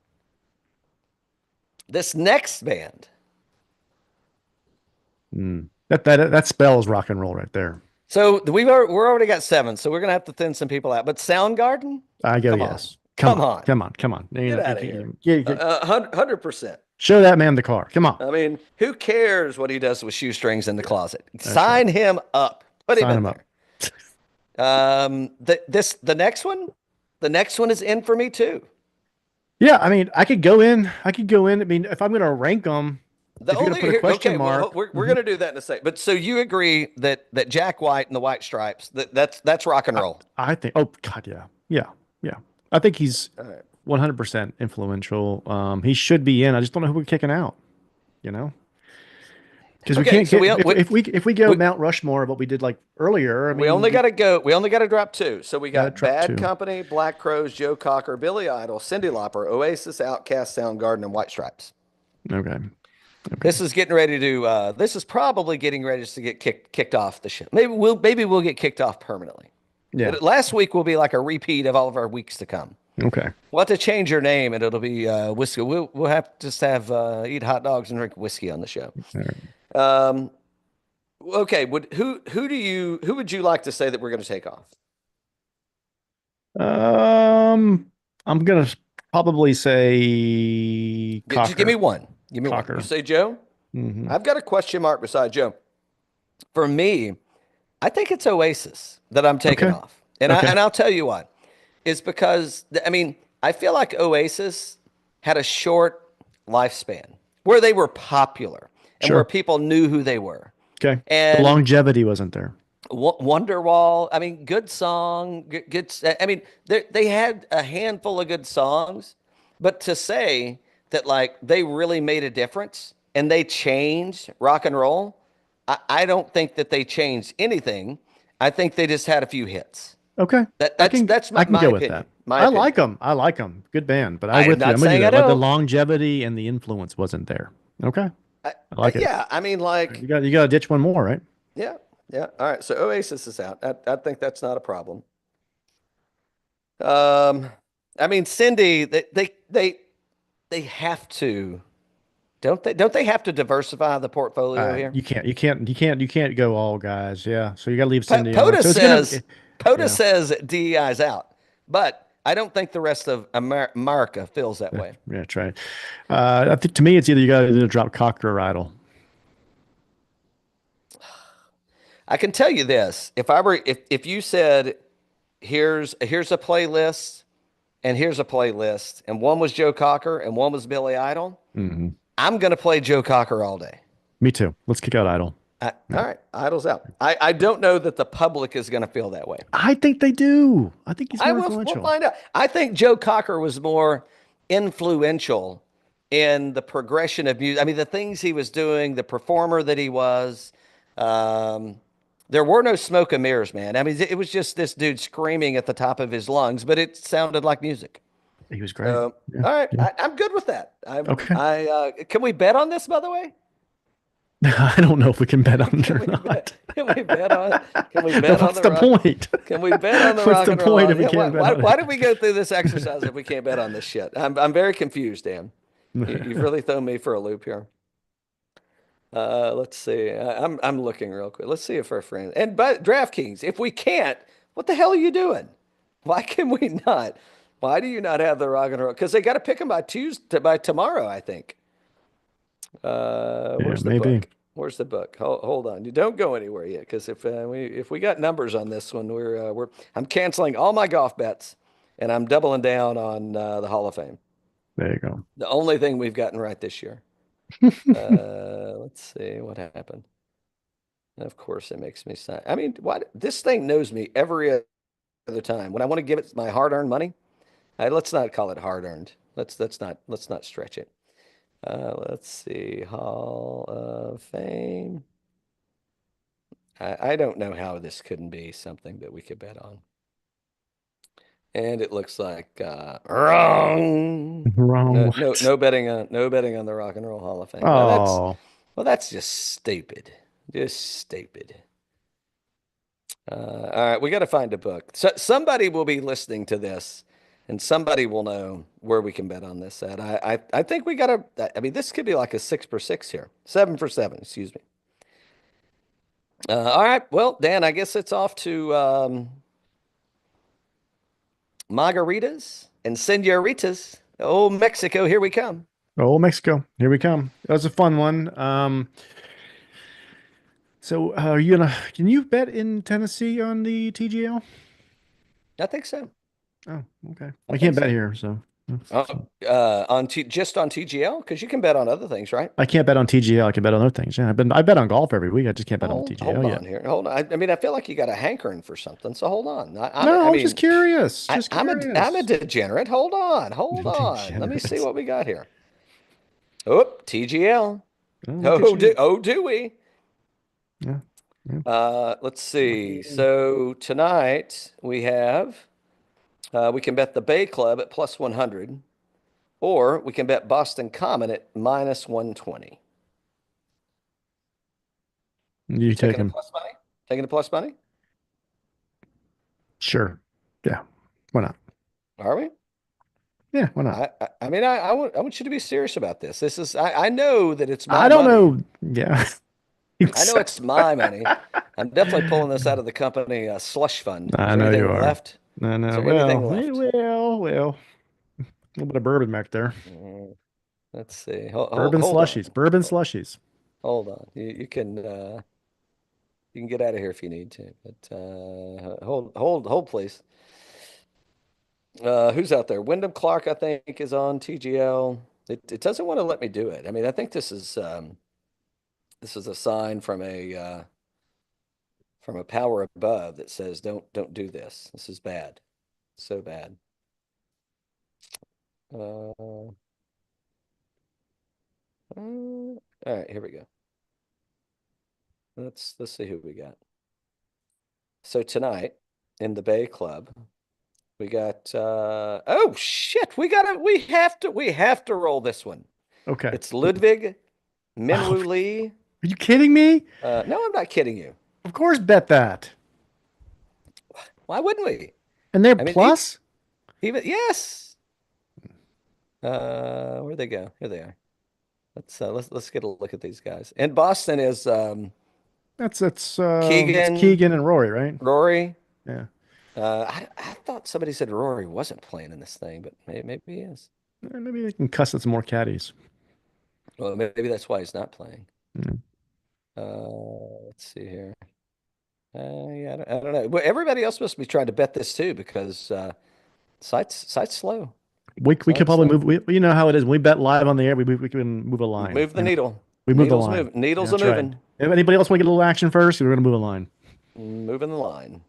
this next band, Mm. That spells rock and roll right there. so we're already got seven, so we're gonna have to thin some people out. But Soundgarden, I go come on, yes. Come come on, on, come on, come on. get out of here, 100%. Show that man the car. Come on, I mean, who cares what he does with shoestrings in the closet? that's right. Sign him up. Put him Sign in him up. there. The next one is in for me too. Yeah, I mean, I could go in. I could go in. I mean, if I'm gonna rank them, The if you're gonna only put a here, question okay, well, mark, we're gonna do that in a second. But so you agree that Jack White and the White Stripes that's rock and I, roll. I think. Oh God, yeah, yeah, yeah. I think he's All right. 100% influential. He should be in. I just don't know who we're kicking out. You know, because we Okay, can't so get if we go we, Mount Rushmore, what we did like earlier. I we mean, only got to go. We only got to drop two. So we got to got drop Bad two. Company, Black Crows, Joe Cocker, Billy Idol, Cyndi Lauper, Oasis, Outkast, Soundgarden, and White Stripes. Okay, okay. This is getting ready to. This is probably getting ready to get kicked off the show. Maybe we'll get kicked off permanently. Yeah. Last week will be like a repeat of all of our weeks to come. Okay. We'll have to change your name, and it'll be whiskey. We'll have to just have eat hot dogs and drink whiskey on the show. All right. Um, okay. Who would you like to say that we're going to take off? I'm gonna probably say Just give me Cocker. one. Give me one. You Cocker. say Joe. Hmm. I've got a question mark beside Joe. For me, I think it's Oasis that I'm taking Okay. off, and Okay. I'll tell you why. It's because I mean I feel like Oasis had a short lifespan where they were popular and where Sure. people knew who they were. Okay. The And longevity wasn't there. Wonderwall, I mean, good song, good. I mean, they had a handful of good songs, but to say that like they really made a difference and they changed rock and roll, I don't think that they changed anything. I think they just had a few hits. Okay. That's I can my go with that. opinion. My I like opinion. them. I like them. Good band, but I I'm am with you. not I'm with you saying I there. Like the don't. longevity and the influence wasn't there. Okay. I like it. Yeah, I mean, like, You got to ditch one more, right? yeah, yeah. All right, so Oasis is out. I think that's not a problem. Um, I mean, Cindy, they have to, don't they? Don't they have to diversify the portfolio here? You can't go all guys. Yeah. So you got to leave Cindy on. POTA So it's gonna, says POTA yeah, says DEI is out, but I don't think the rest of America feels that yeah, way. yeah. Try. I think to me, it's either you got to drop Cocker or Idol. I can tell you this: if you said here's a playlist and here's a playlist, and one was Joe Cocker and one was Billy Idol, Hmm. I'm gonna play Joe Cocker all day. Me too. Let's kick out Idol. All right, Idle's out. I don't know that the public is going to feel that way. I think they do. I think he's I more will. We'll influential. find out. I think Joe Cocker was more influential in the progression of music. I mean, the things he was doing, the performer that he was. Um, there were no smoke and mirrors, man. I mean, it was just this dude screaming at the top of his lungs, but it sounded like music. He was great. So, Yeah. all right, Yeah. I'm good with that. Okay. Can we bet on this, by the way? I don't know if we can bet on it Can or we not. bet? Can we bet on? Can we bet on What's the the rock? point? Can we bet on the What's rock the and roll? point if we Yeah, can't bet on why it? did we go through this exercise if we can't bet on this shit? I'm very confused, Dan. You've really thrown me for a loop here. Let's see. I'm looking real quick. Let's see if our friend but DraftKings, if we can't, what the hell are you doing? Why can we not? Why do you not have the rock and roll? Because they got to pick them by Tuesday, by tomorrow, I think. Yeah, Where's the maybe. book? Where's the book? Hold on. You don't go anywhere yet, because if we got numbers on this one, I'm canceling all my golf bets, and I'm doubling down on the Hall of Fame. There you go. The only thing we've gotten right this year. Let's see what happened. Of course, it makes me sad. I mean, what this thing knows me every other time. When I want to give it my hard-earned money, let's not call it hard-earned. Let's not stretch it. Let's see, Hall of Fame. I don't know how this couldn't be something that we could bet on. And it looks like wrong. Wrong No, no, what? no betting on the Rock and Roll Hall of Fame. Oh, That's just stupid. Just stupid. All right, we got to find a book. So somebody will be listening to this, and somebody will know where we can bet on this at. I think we got to. I mean, this could be like a 6 for 6 here, 7 for 7. Excuse me. All right. Well, Dan, I guess it's off to margaritas and senoritas. Oh, Mexico, here we come. oh, Mexico. Here we come. That was a fun one. So are you gonna? Can you bet in Tennessee on the TGL? I think so. Oh, okay. I I think can't bet so. here, so Oh, just on TGL, because you can bet on other things, right? I can't bet on TGL. I can bet on other things. Yeah, I bet on golf every week. I just can't bet on the Hold TGL yet. on here. Hold on. I mean, I feel like you got a hankering for something, so hold on. No, I I was just mean, curious. Just I'm a curious. degenerate. Hold on. Hold on. Let me see Degenerates. what we got here. Oh, TGL. Oh, look at you. Do we? Yeah. Yeah. Let's see. So tonight we can bet the Bay Club at plus 100, or we can bet Boston Common at minus 120. You take Taking the him. plus money? Taking the plus money? Sure. Yeah. Why not? Are we? Yeah, why not? I mean, I want you to be serious about this. I know that it's I my don't money. know. Yeah. I know it's my money. I'm definitely pulling this out of the company slush fund. Is I there know you anything are. left? I Is know. there anything Well, left? well. A little bit of bourbon back there. Mm, let's see. Bourbon Hold on. slushies. Bourbon slushies. Hold on. You can get out of here if you need to, but hold, please. Who's out there? Wyndham Clark, I think, is on TGL. It doesn't want to let me do it. I mean, I think this is a sign from a power above that says don't do this. This is bad, so bad. All right, here we go. Let's see who we got. So tonight in the Bay Club, we got oh shit, we have to roll this one. Okay. It's Ludvig Oh, Minwoo Lee. are you kidding me? No, I'm not kidding you. Of course, bet that. Why wouldn't we? And they're I mean, plus? even yes. Where'd they go? Here they are. Let's get a look at these guys. And Boston is That's Keegan, Keegan and Rory, right? Rory. Yeah. I thought somebody said Rory wasn't playing in this thing, but maybe he is. Maybe they can cuss at some more caddies. Well, maybe that's why he's not playing. Mm. Let's see here. Yeah, I don't know. But everybody else must be trying to bet this too, because site's slow. We could Site's probably slow. move. You know how it is. When we bet live on the air. We can move a line. Move the needle. We moved the Needles line. moving. Yeah, Needles are that's right. moving. If anybody else want to get a little action first, we're going to move a line. Moving the line.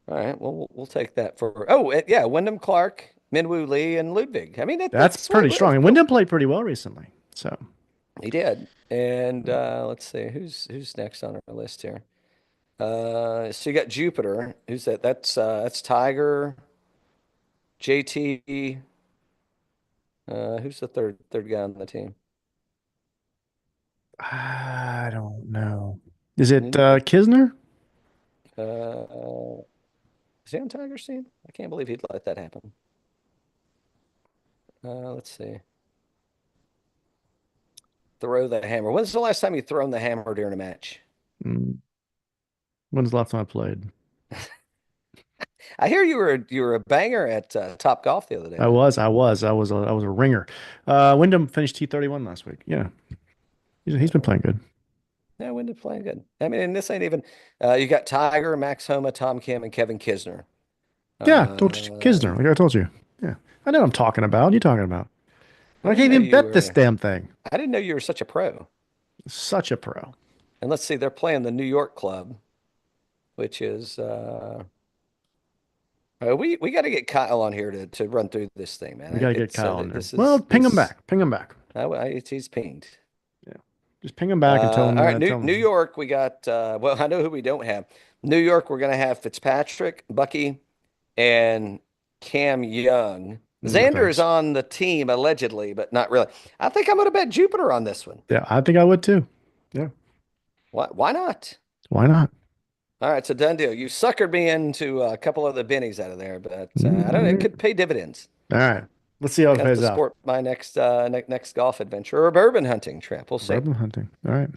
All right. Well, we'll take that for. Oh, yeah. Wyndham Clark, Minwoo Lee, and Ludwig. I mean, That's pretty strong. And Wyndham played pretty well recently. So he did. And let's see who's next on our list here. So you got Jupiter. Who's that? That's Tiger, JT. Who's the third guy on the team? I don't know. Is it Hmm? Kisner? Uh, is he on Tiger's team? I can't believe he'd let that happen. Let's see. Throw the hammer. When's the last time you thrown the hammer during a match? Mm, When's the last time I played? I hear you were a banger at Top Golf the other day, I man. was, I was, I was, I was a ringer. Wyndham finished T31 last week. Yeah, he's been playing good. Yeah, Wyndham playing good. I mean, and this ain't even. You got Tiger, Max Homa, Tom Kim, and Kevin Kisner. Yeah, told you, Uh, Kisner, like I told you. Yeah, I know what I'm talking about. What are you talking about? I I didn't can't know even you bet this were. damn thing. I didn't know you were such a pro. Such a pro. And let's see, they're playing the New York Club, which is we got to get Kyle on here to run through this thing, man. We got to get It's Kyle in there. this Well, is ping him this. back. Ping him back. He's pinged. Yeah, just ping him back and tell him. All right, Tell New him. York, we got well, I know who we don't have. New York, we're gonna have Fitzpatrick, Bucky, and Cam Young. No Xander is thanks. on the team allegedly, but not really. I think I'm gonna bet Jupiter on this one. Yeah, I think I would too. Yeah, Why not? why not? All right, so done deal. You suckered me into a couple of the bennies out of there, but I don't know. It Mm, could pay dividends. All right, let's see how it Have plays to out. sport my next next golf adventure or bourbon hunting trip. We'll see. Bourbon hunting. All right.